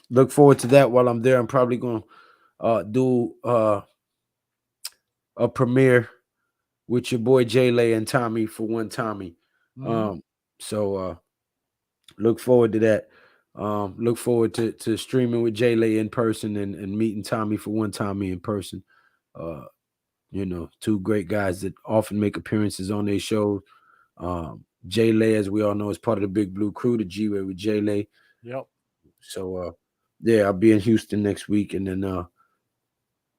look forward to that while I'm there. I'm probably gonna do a premiere with your boy Jay Lay and Tommy for one Tommy. So look forward to that. Look forward to streaming with Jay Lay in person and meeting Tommy for one Tommy in person. You know, two great guys that often make appearances on their shows. Jay Lay, as we all know, is part of the Big Blue Crew, the G-Way with Jay Lay. Yep. So yeah, I'll be in Houston next week, and then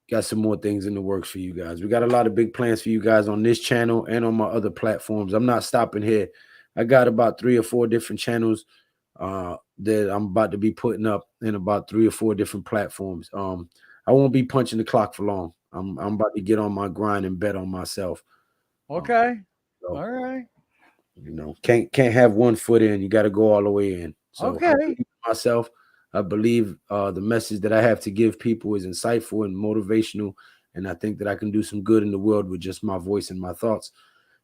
got some more things in the works for you guys. We got a lot of big plans for you guys on this channel and on my other platforms. I'm not stopping here. I got about 3 or 4 different channels that I'm about to be putting up in about 3 or 4 different platforms. I won't be punching the clock for long. I'm about to get on my grind and bet on myself. Okay. So, All right. you know, can't have one foot in. You got to go all the way in. So Okay. I believe in myself. I believe the message that I have to give people is insightful and motivational, and I think that I can do some good in the world with just my voice and my thoughts.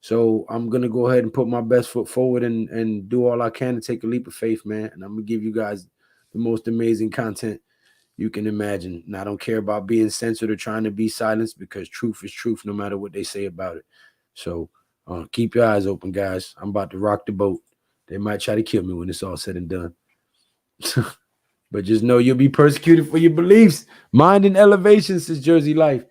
So I'm gonna go ahead and put my best foot forward and do all I can to take a leap of faith, man. And I'm gonna give you guys the most amazing content you can imagine. And I don't care about being censored or trying to be silenced, because truth is truth no matter what they say about it. So keep your eyes open, guys. I'm about to rock the boat. They might try to kill me when it's all said and done. But just know you'll be persecuted for your beliefs. Mind and elevation, says Jersey Life.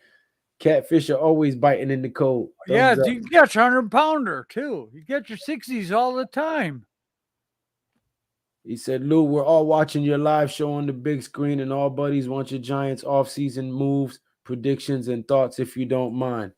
Catfish are always biting in the cold. Yeah, Thumbs up. you can catch 100-pounder too. You get your 60s all the time. He said, Lou, we're all watching your live show on the big screen, and all buddies want your Giants off-season moves, predictions, and thoughts if you don't mind.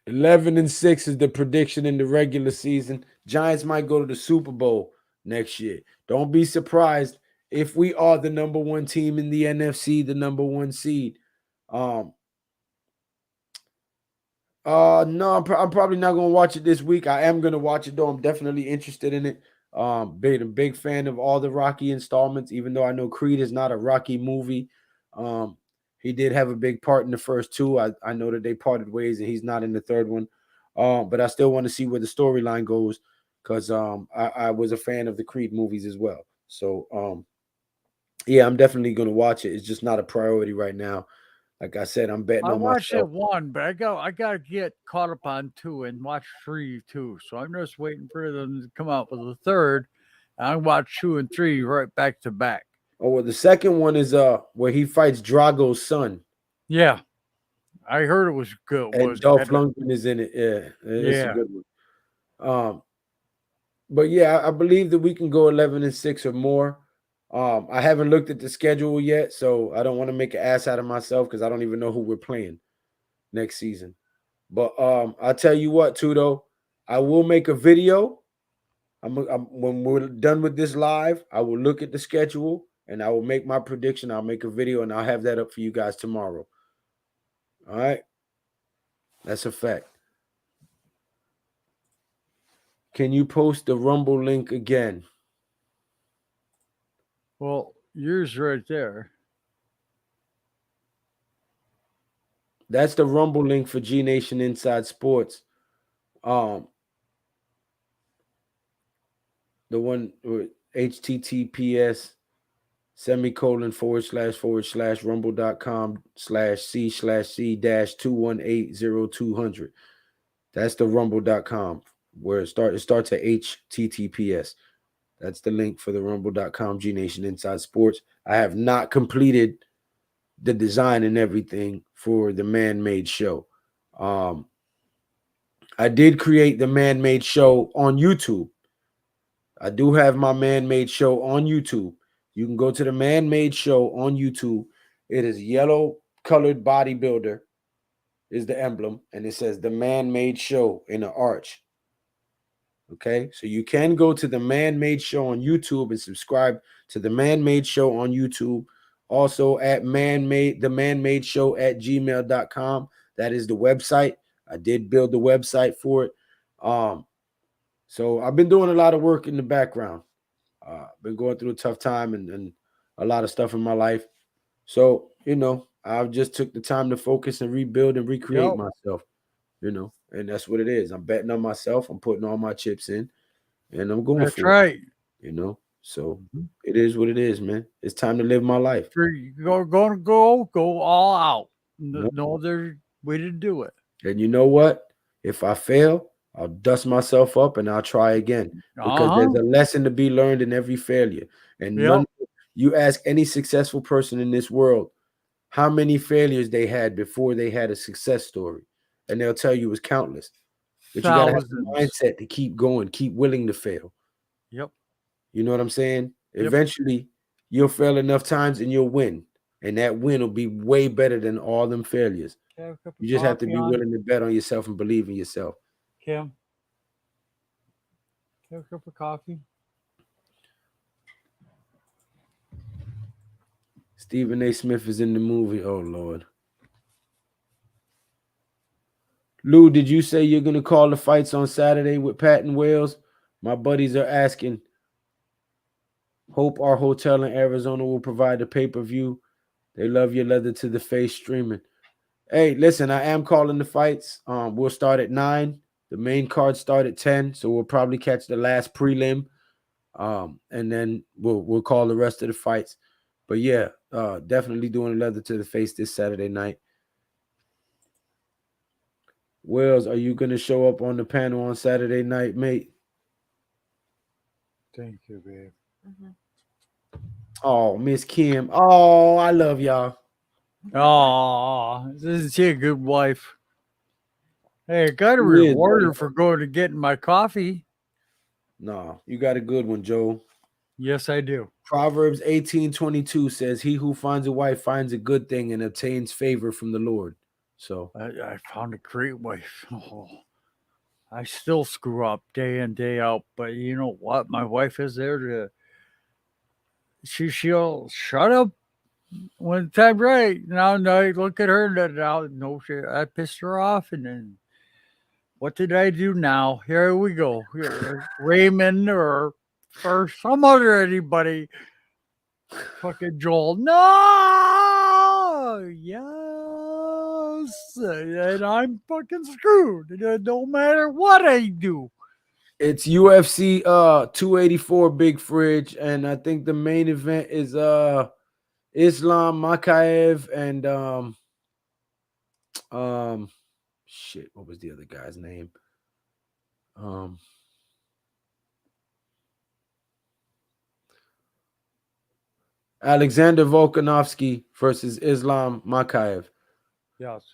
(11-6) is the prediction in the regular season. Giants might go to the Super Bowl next year. Don't be surprised if we are the number one team in the NFC, the number one seed. No, I'm probably not gonna watch it this week. I am gonna watch it though. I'm definitely interested in it. Been a big fan of all the Rocky installments, even though I know Creed is not a Rocky movie. He did have a big part in the first two. I know that they parted ways and he's not in the third one. But I still want to see where the storyline goes because I was a fan of the Creed movies as well. So yeah, I'm definitely gonna watch it. It's just not a priority right now. Like I said, I'm betting I on watched myself. it one, but I gotta get caught up on two and watch three too. So I'm just waiting for them to come out with a third. And I watch 2 and 3 right back to back. Oh, well, the second one is where he fights Drago's son. Yeah, I heard it was good. And Dolph Lundgren is in it. Yeah, it's a Yeah. good one. But yeah, I believe that we can go 11-6 or more. I haven't looked at the schedule yet, so I don't want to make an ass out of myself because I don't even know who we're playing next season. But I'll tell you what, too, though, I will make a video. When we're done with this live, I will look at the schedule and I will make my prediction. I'll make a video and I'll have that up for you guys tomorrow. All right, that's a fact. Can you post the Rumble link again? Well, yours right there. That's the Rumble link for G Nation Inside Sports. The one with https // rumble.com/c/c-2180200. That's the rumble.com where it starts at https. That's the link for the rumble.com G Nation Inside Sports. I have not completed the design and everything for the man-made show. I did create the man-made show on YouTube. I do have my man-made show on YouTube. You can go to the man-made show on YouTube. It is yellow colored bodybuilder is the emblem, and it says the man-made show in an arch. Okay, so you can go to the man-made show on YouTube and subscribe to the man-made show on YouTube. Also at the man-made show at gmail.com. That is the website. I did build the website for it. So I've been doing a lot of work in the background. Been going through a tough time and a lot of stuff in my life. So, I just took the time to focus and rebuild and recreate myself, and that's what it is. I'm betting on myself. I'm putting all my chips in and I'm going That's for right. it, so it is what it is, man. It's time to live my life. Go all out. Yep. No other way to do it. And you know what? If I fail, I'll dust myself up and I'll try again because there's a lesson to be learned in every failure. And you ask any successful person in this world how many failures they had before they had a success story, and they'll tell you it's countless. But you got to have the mindset to keep going, keep willing to fail. Yep. You know what I'm saying? Yep. Eventually, you'll fail enough times and you'll win. And that win will be way better than all them failures. You just have to be willing to bet on yourself and believe in yourself. Kim, have a cup of coffee. Stephen A. Smith is in the movie. Oh, Lord. Lou, did you say you're going to call the fights on Saturday with Pat and Wales? My buddies are asking. Hope our hotel in Arizona will provide the pay-per-view. They love your leather to the face streaming. Hey, listen, I am calling the fights. We'll start at 9. The main card start at 10, so we'll probably catch the last prelim. And then we'll call the rest of the fights. But yeah, definitely doing leather to the face this Saturday night. Wells, are you going to show up on the panel on Saturday night, mate? Thank you, babe. Mm-hmm. Oh, Miss Kim. Oh, I love y'all. Oh, isn't she a good wife? Hey, I got a He is, reward her buddy. for going to getting my coffee. No, you got a good one, Joe. Yes, I do. Proverbs 18:22 says, "He who finds a wife finds a good thing and obtains favor from the Lord." So I found a great wife. Oh, I still screw up day in, day out. But you know what? My wife is there to she'll shut up when the time's right. Now I look at her and now no shit. I pissed her off and then what did I do now? Here we go. Here, Raymond or some other anybody. Fucking Joel. No, yes, and I'm fucking screwed. No matter what I do. it's UFC 284 Big Fridge, and I think the main event is Islam Makaev and shit, what was the other guy's name? Alexander Volkanovski versus Islam Makaev. Yes.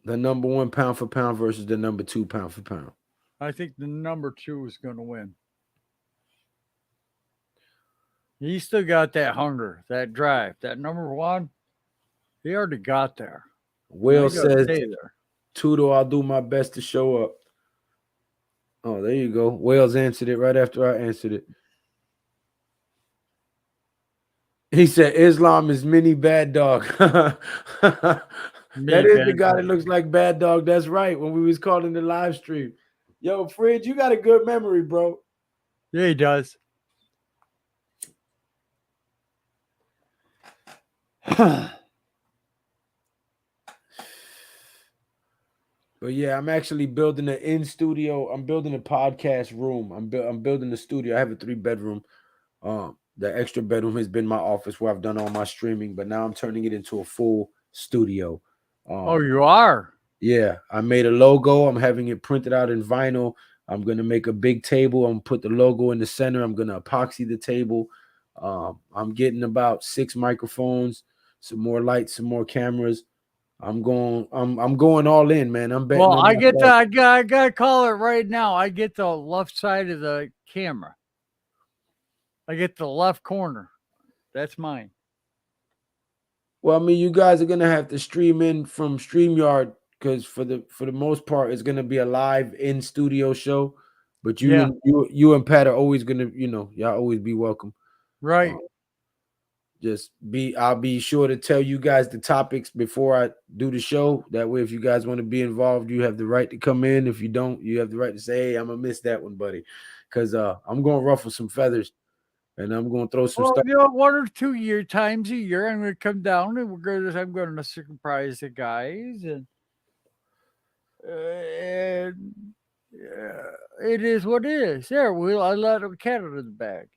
The number 1 pound for pound versus the number 2 pound for pound. I think the number 2 is going to win. He still got that hunger, that drive. That number 1, he already got there. Will Now he gotta says, stay there. Tudo, I'll do my best to show up. Oh, there you go. Wales answered it right after I answered it. He said Islam is mini bad dog. That is the guy that looks like Bad Dog. That's right. When we was calling the live stream. Yo, Fridge, you got a good memory, bro. Yeah, he does. But yeah, I'm actually building an in studio. I'm building a podcast room. I'm building a studio. I have a 3-bedroom. The extra bedroom has been my office where I've done all my streaming, but now I'm turning it into a full studio. Oh, you are? Yeah, I made a logo. I'm having it printed out in vinyl. I'm gonna make a big table. I'm gonna put the logo in the center. I'm gonna epoxy the table. I'm getting about 6 microphones, some more lights, some more cameras. I'm going all in, man. I'm betting. Well, on I myself. gotta call it right now. I get the left side of the camera. I get the left corner. That's mine. Well, I mean, you guys are gonna have to stream in from StreamYard because for the most part, it's gonna be a live in studio show. But Yeah. you and Pat are always gonna, y'all always be welcome. Right. I'll be sure to tell you guys the topics before I do the show. That way, if you guys want to be involved, you have the right to come in. If you don't, you have the right to say, "Hey, I'm gonna miss that one, buddy," because I'm gonna ruffle some feathers and I'm gonna throw some Well, stuff. 1 or 2 times a year, I'm gonna come down and I'm gonna surprise the guys and it is what it is. There, I let a cat out of the bag.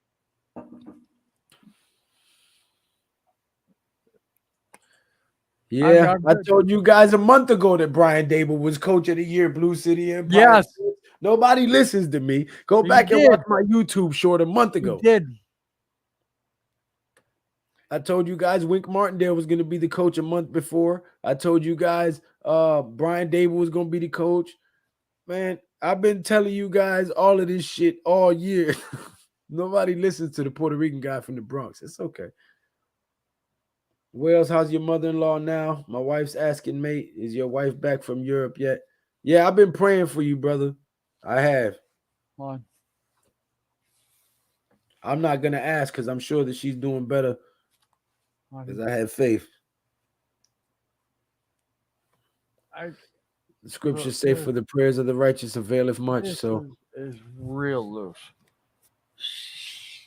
Yeah, I told you guys a month ago that Brian Dable was coach of the year, Blue City Empire. Yes. Nobody listens to me. Go back and watch my YouTube short a month ago. He did. I told you guys Wink Martindale was going to be the coach a month before. I told you guys Brian Dable was going to be the coach. Man, I've been telling you guys all of this shit all year. Nobody listens to the Puerto Rican guy from the Bronx. It's okay. Wells, how's your mother-in-law now? My wife's asking, mate, is your wife back from Europe yet? Yeah, I've been praying for you, brother. I have. Come on. I'm not going to ask because I'm sure that she's doing better because I have faith. The scriptures say, for the prayers of the righteous availeth much. So is real loose.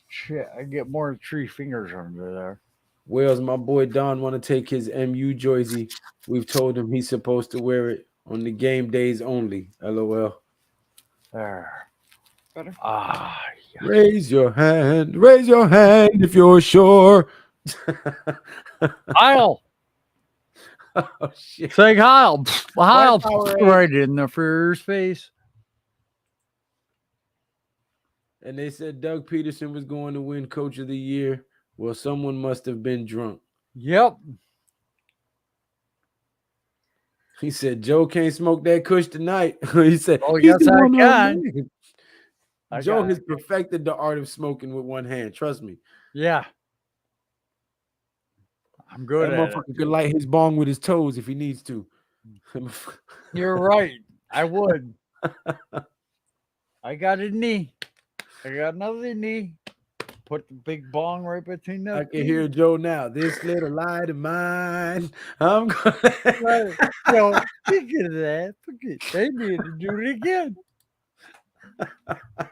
Shit, I get more than 3 fingers under there. Wells, my boy Don want to take his MU jersey. We've told him he's supposed to wear it on the game days only. LOL. There. Better. Yes. Raise your hand if you're sure. Heil. Oh shit. Say Heil. Heil right in the first face. And they said Doug Peterson was going to win Coach of the Year. Well, someone must have been drunk. Yep. He said Joe can't smoke that kush tonight. He said Oh, he's yes, the I one can. man. I Joe got has perfected the art of smoking with one hand. Trust me. Yeah. I'm good That at it motherfucker could too. light his bong with his toes if he needs to. You're right. I would. I got a knee. I got another knee. Put the big bong right between I the can feet. hear Joe now. This little light of mine. I'm Right. Yo, speaking of that, they need to do it again.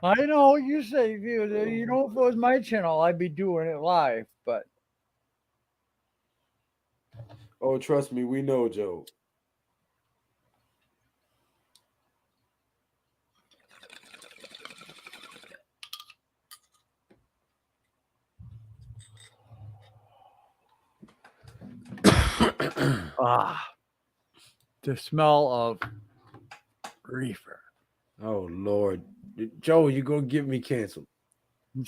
I know you say you know if it was my channel, I'd be doing it live, but Oh, trust me, we know, Joe. ah, the smell of reefer. Oh Lord, Joe, you gonna get me canceled?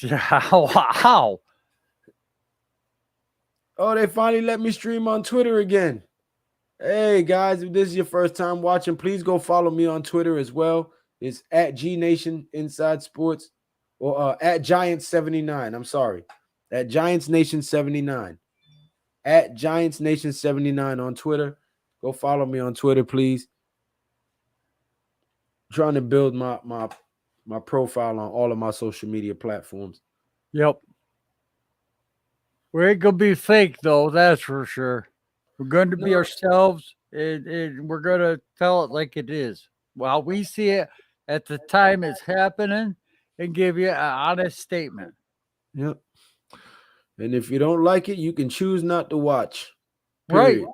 How? Oh, they finally let me stream on Twitter again. Hey guys, if this is your first time watching, please go follow me on Twitter as well. It's at GNation Inside Sports or at Giants79. I'm sorry, at Giants Nation 79. At Giants Nation 79 on Twitter. Go follow me on Twitter, please. Trying to build my profile on all of my social media platforms. Yep. We ain't gonna be fake though, that's for sure. We're going to be No. ourselves, and we're gonna tell it like it is. While we see it at the time it's happening, and give you an honest statement. Yep. And if you don't like it, you can choose not to watch. Right. Period.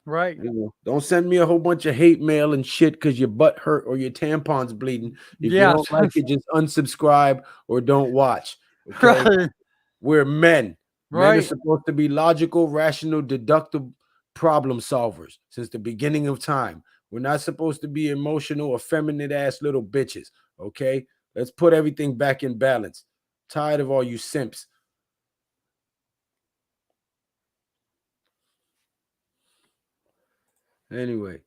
Right. Don't send me a whole bunch of hate mail and shit because your butt hurt or your tampon's bleeding. If you Yes. don't like it, just unsubscribe or don't watch. Okay. Right. We're men. Men are Right. supposed to be logical, rational, deductive problem solvers since the beginning of time. We're not supposed to be emotional, effeminate ass little bitches. Okay. Let's put everything back in balance. Tired of all you simps. Anyway,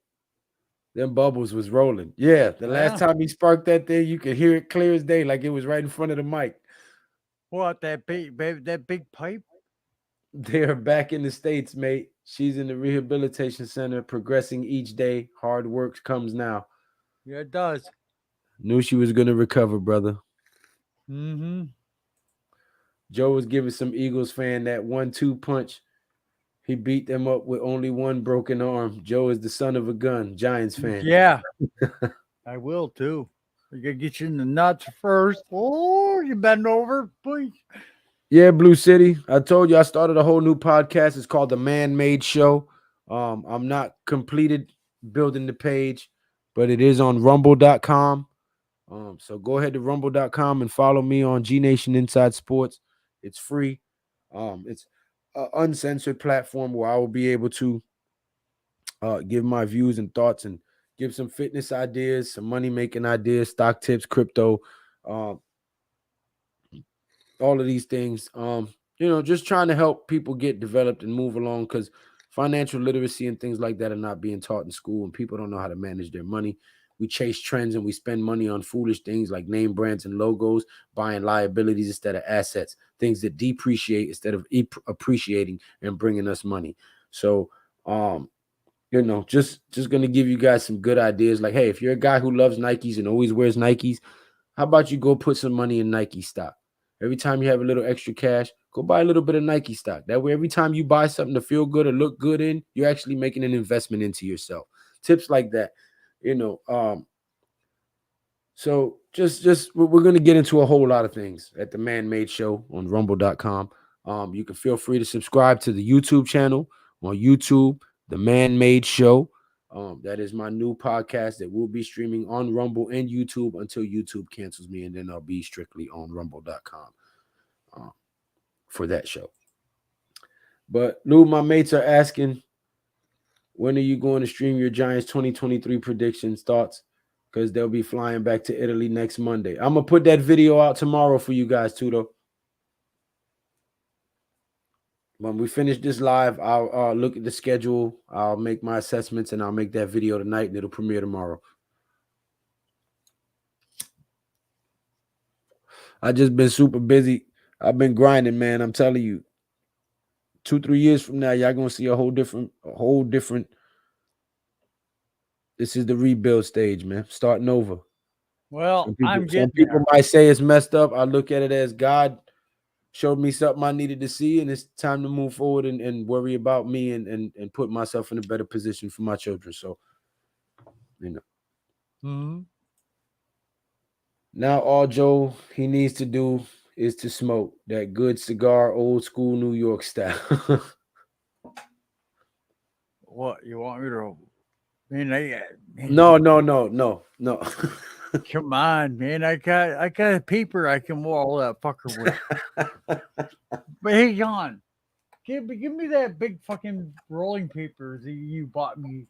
them bubbles was rolling. Yeah, the last Yeah. time he sparked that thing, you could hear it clear as day, like it was right in front of the mic. What that big baby, that big pipe? They're back in the States, mate. She's in the rehabilitation center, progressing each day. Hard work comes now. Yeah, it does. Knew she was gonna recover, brother. Mm-hmm. Joe was giving some Eagles fan that 1-2 punch. He beat them up with only one broken arm. Joe is the son of a gun. Giants fan. Yeah, I will too. I gotta get you in the nuts first. Oh, you bend over, please. Yeah, Blue City. I told you I started a whole new podcast. It's called The Man-Made Show. I'm not completed building the page, but it is on rumble.com. So go ahead to rumble.com and follow me on G Nation Inside Sports. It's free. It's an uncensored platform where I will be able to give my views and thoughts and give some fitness ideas, some money making ideas, stock tips, crypto, um, all of these things. Just trying to help people get developed and move along because financial literacy and things like that are not being taught in school, and people don't know how to manage their money. We chase trends and we spend money on foolish things like name brands and logos, buying liabilities instead of assets, things that depreciate instead of appreciating and bringing us money. So, just gonna give you guys some good ideas. Like, hey, if you're a guy who loves Nikes and always wears Nikes, how about you go put some money in Nike stock? Every time you have a little extra cash, go buy a little bit of Nike stock. That way, every time you buy something to feel good or look good in, you're actually making an investment into yourself. Tips like that, So just we're gonna get into a whole lot of things at the Man-Made Show on rumble.com. You can feel free to subscribe to the YouTube channel on YouTube, the Man-Made Show. That is my new podcast that will be streaming on Rumble and YouTube until YouTube cancels me, and then I'll be strictly on rumble.com for that show. But Lou, my mates are asking, when are you going to stream your Giants 2023 predictions, thoughts? Because they'll be flying back to Italy next Monday. I'm going to put that video out tomorrow for you guys, too, though. when we finish this live, I'll look at the schedule. I'll make my assessments, and I'll make that video tonight, and it'll premiere tomorrow. I just been super busy. I've been grinding, man. I'm telling you. 2-3 years from now, y'all gonna see a whole different. This is the rebuild stage, man. Starting over. Well, I'm Some getting people there. might say it's messed up. I look at it as God showed me something I needed to see, and it's time to move forward and worry about me and put myself in a better position for my children. So, you know. Mm-hmm. Now all Joe he needs to do is to smoke that good cigar, old school New York style. What you want me to? Man, man, No. come on, man. I got a paper I can wall that fucker with. But hey, John, give me that big fucking rolling paper that you bought me.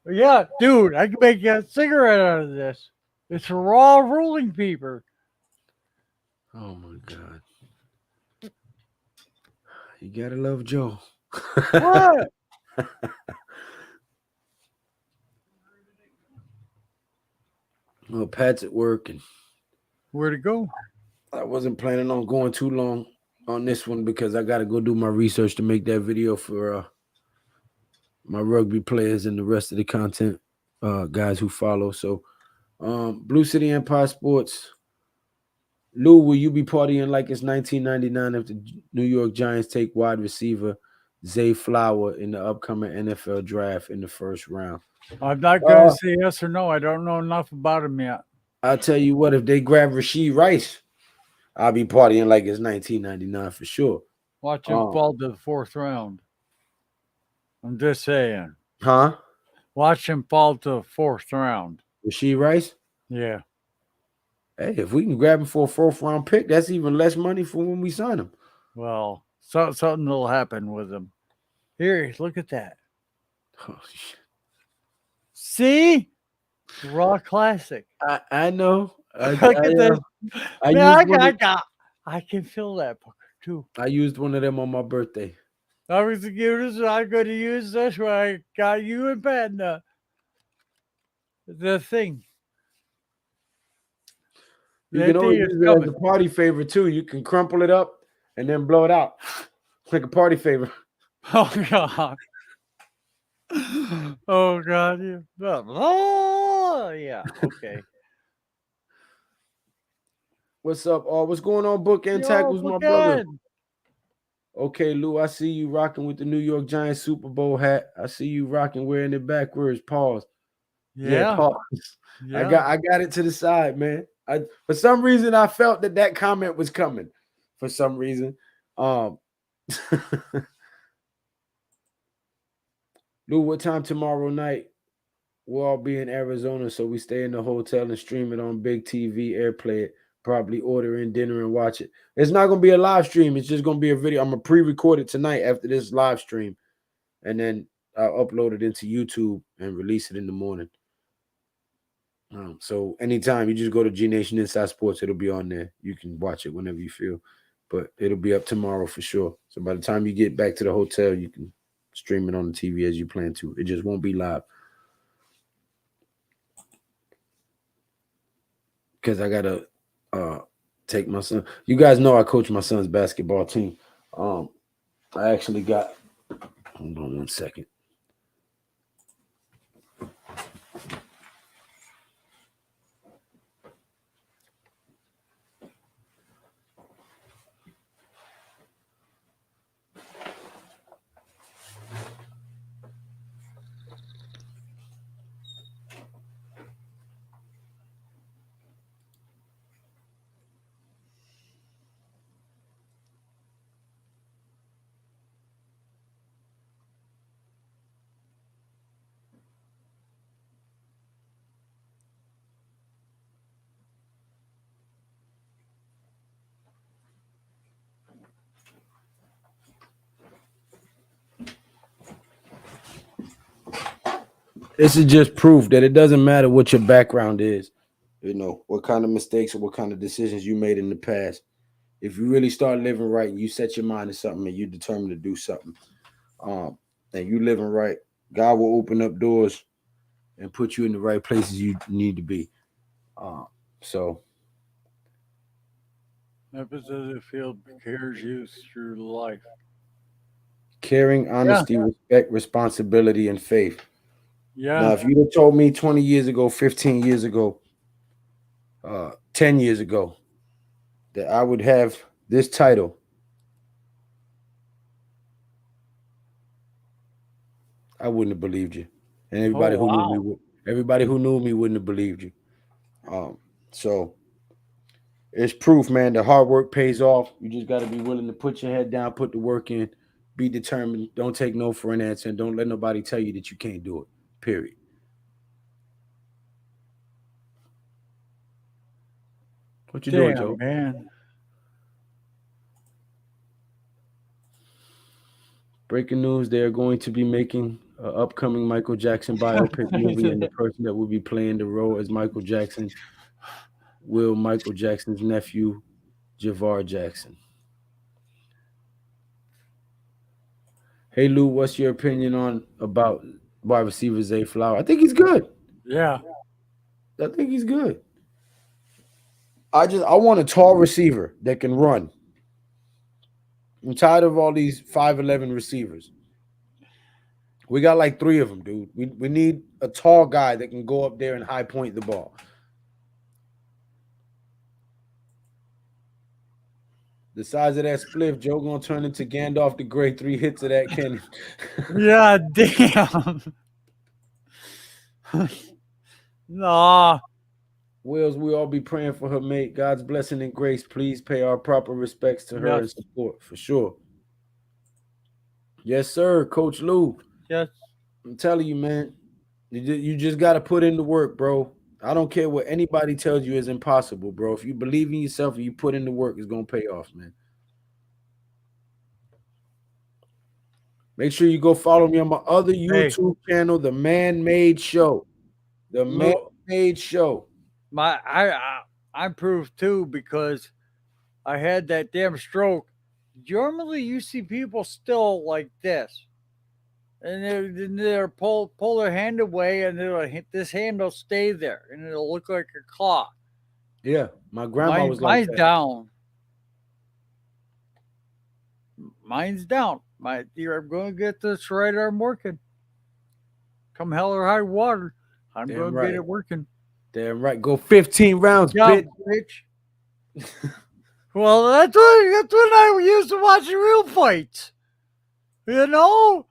Yeah, dude, I can make a cigarette out of this. It's raw rolling paper. Oh my God. You gotta love Joe. What? Well, Pat's at work, and Where'd it go? I wasn't planning on going too long on this one because I got to go do my research to make that video for my rugby players and the rest of the content guys who follow. So, Blue City Empire Sports. Lou, will you be partying like it's 1999 if the New York Giants take wide receiver Zay Flower in the upcoming NFL draft in the first round? I'm not gonna say yes or no. I don't know enough about him yet. I'll tell you what, if they grab Rashee Rice, I'll be partying like it's 1999 for sure. Watch him fall to the 4th round. I'm just saying. Huh? Watch him fall to the 4th round. Rashee Rice? Yeah. Hey, if we can grab him for a 4th round pick, that's even less money for when we sign him. Well, something will happen with him. Here, look at that. Oh, shit. See? Raw classic. I know. Look at this. I can feel that fucker too. I used one of them on my birthday. I was the cutest. I'm going to use this when I got you and Ben the thing. You can always use it as a party favor too. You can crumple it up and then blow it out like a party favor. Oh God. Oh God. Yeah. Oh yeah. Okay. What's up? What's going on, Book and Tackles, my brother? Okay, Lou, I see you rocking with the New York Giants Super Bowl hat. I see you rocking wearing it backwards. Pause. Yeah. Pause. Yeah. I got it to the side, man. For some reason I felt that comment was coming. For some reason, Lou, what time tomorrow night? We'll all be in Arizona, so we stay in the hotel and stream it on big TV, airplay it. Probably order in dinner and watch it. It's not going to be a live stream. It's just going to be a video. I'm going to pre-record it tonight after this live stream. And then I'll upload it into YouTube and release it in the morning. So anytime you just go to GNATION Inside Sports, it'll be on there. You can watch it whenever you feel. But it'll be up tomorrow for sure. So by the time you get back to the hotel, you can stream it on the TV as you plan to. It just won't be live. Because I got to take my son. You guys know I coach my son's basketball team. I actually got, hold on one second. This is just proof that it doesn't matter what your background is, you know, what kind of mistakes or what kind of decisions you made in the past. If you really start living right and you set your mind to something and you're determined to do something, and you living right, God will open up doors and put you in the right places you need to be. So Emphasis field carries you through life. caring, Yeah, honesty, respect, responsibility, and faith. Now, yeah. if you'd have told me 20 years ago, 15 years ago, 10 years ago that I would have this title, I wouldn't have believed you. And Oh everybody who knew me wow. would everybody who knew me wouldn't have believed you. So it's proof, man. The hard work pays off. You just got to be willing to put your head down, put the work in, be determined. Don't take no for an answer, and don't let nobody tell you that you can't do it. Period. What you doing, Damn, Joe? man. Breaking news: they are going to be making an upcoming Michael Jackson biopic movie, and the person that will be playing the role as Michael Jackson will Michael Jackson's nephew, Javar Jackson. Hey Lou, what's your opinion on about wide receiver Zay Flower? I think he's good. Yeah. I think he's good. I want a tall receiver that can run. I'm tired of all these 5'11 receivers. We got like three of them, dude. We need a tall guy that can go up there and high point the ball. The size of that spliff, Joe gonna turn into Gandalf the Grey. 3 hits of that cannon. Yeah, damn. Nah. Wills, we all be praying for her mate. God's blessing and grace. Please pay our proper respects to her and Yes. support for sure. Yes, sir, Coach Lou. Yes. I'm telling you, man. You just got to put in the work, bro. I don't care what anybody tells you is impossible, bro. If you believe in yourself and you put in the work, it's gonna pay off, man. Make sure you go follow me on my other Hey, YouTube channel, The Man Made Show. The Man Lou, Made Show. I'm proof too because I had that damn stroke. Normally, you see people still like this, and they're pull their hand away, and this hand will stay there, and it'll look like a claw. Yeah, my grandma was like Mine's that. down. Mine's down. I'm going to get this right arm working. Come hell or high water, I'm Damn going to right. get it working. Damn right. Go 15 rounds, Yeah, bitch. bitch. Well, that's when I used to watch real fights. You know,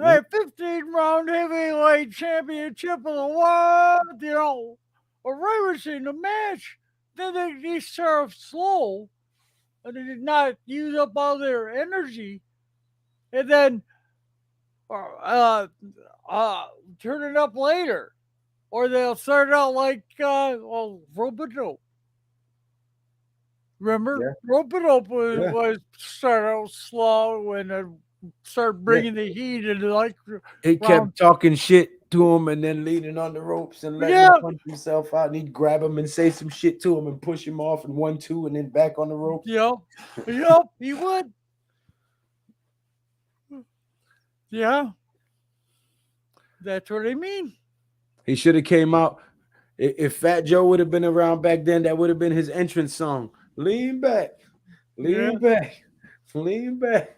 hey, 15-round heavyweight championship of the world. You know, a Irish in the match. Then they serve slow, and they did not use up all their energy, and then uh, turn it up later, or they'll start out like rope-a-dope. Remember, Yeah. rope-a-dope Yeah. was start out slow and then start bringing the heat into like He round. kept talking shit to him and then leaning on the ropes and letting Yeah, him punch himself out. And he'd grab him and say some shit to him and push him off and 1-2 and then back on the ropes. yep, he would. Yeah, that's what I mean. He should have came out. If Fat Joe would have been around back then, that would have been his entrance song. Lean back, Yeah. lean back, lean back.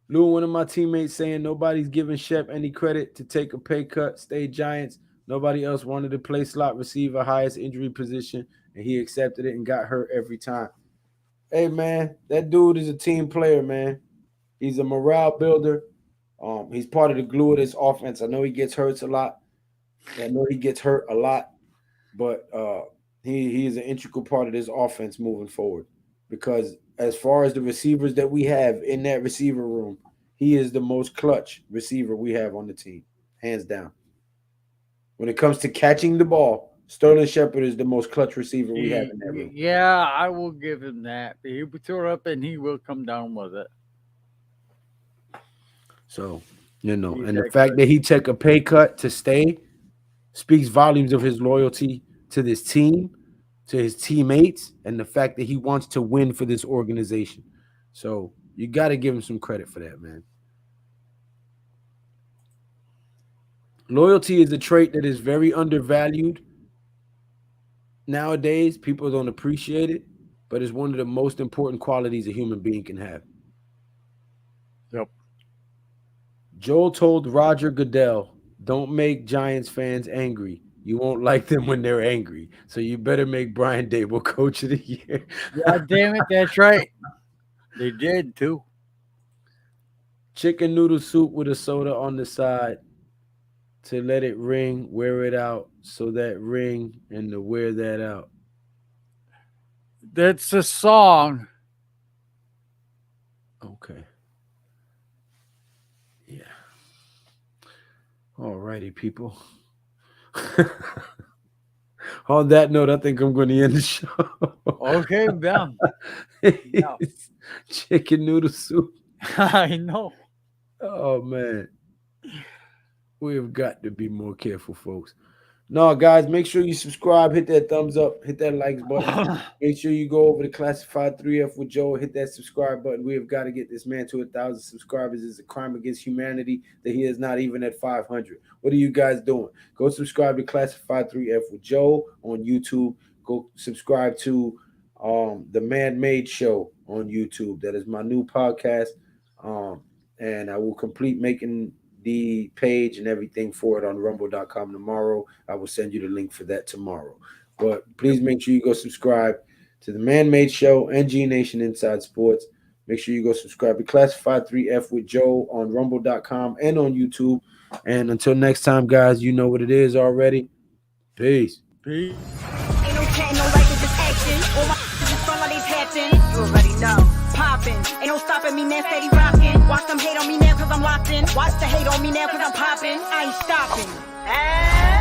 Lou, one of my teammates saying nobody's giving Shep any credit to take a pay cut, stay Giants. Nobody else wanted to play slot receiver, highest injury position, and he accepted it and got hurt every time. Hey, man, that dude is a team player, man. He's a morale builder. He's part of the glue of this offense. I know he gets hurt a lot. But he is an integral part of this offense moving forward. Because as far as the receivers that we have in that receiver room, he is the most clutch receiver we have on the team, hands down. When it comes to catching the ball, Sterling Shepard is the most clutch receiver we have in that room. Yeah, I will give him that. He will throw it up and he will come down with it. So, and the that fact good. that he took a pay cut to stay speaks volumes of his loyalty to this team to his teammates and the fact that he wants to win for this organization. So you got to give him some credit for that, man. Loyalty is a trait that is very undervalued nowadays. People don't appreciate it, but it's one of the most important qualities a human being can have. Yep. Joel told Roger Goodell, don't make Giants fans angry. You won't like them when they're angry. So you better make Brian Dable coach of the year. God damn it, that's right. They did too. Chicken noodle soup with a soda on the side to let it ring, wear it out. So that ring and to wear that out. That's a song. Okay. Yeah. All righty, people. On that note, I think I'm going to end the show. Okay, Ben. Yeah. Chicken noodle soup. I know. Oh, man. We've got to be more careful, folks. No, guys, make sure you subscribe, hit that thumbs up, hit that likes button. Make sure you go over to Classified 3F with Joe, hit that subscribe button. We have got to get this man to 1,000 subscribers. It's a crime against humanity that he is not even at 500. What are you guys doing? Go subscribe to Classified 3F with Joe on YouTube. Go subscribe to The Man-Made Show on YouTube. That is my new podcast. And I will complete making the page and everything for it on rumble.com tomorrow. I will send you the link for that tomorrow. But please make sure you go subscribe to the Man-Made Show and GNATION Inside Sports. Make sure you go subscribe to Classified 3F with Joe on rumble.com and on YouTube. And until next time, guys, you know what it is already. Peace. Peace. Ain't no chat, no like, it's just action. All my just front like they patching. You already know. Popping. Ain't no stopping me, man, steady rocking. Watch them hate on me now cause I'm locked in. Watch the hate on me now cause I'm popping. I ain't stopping.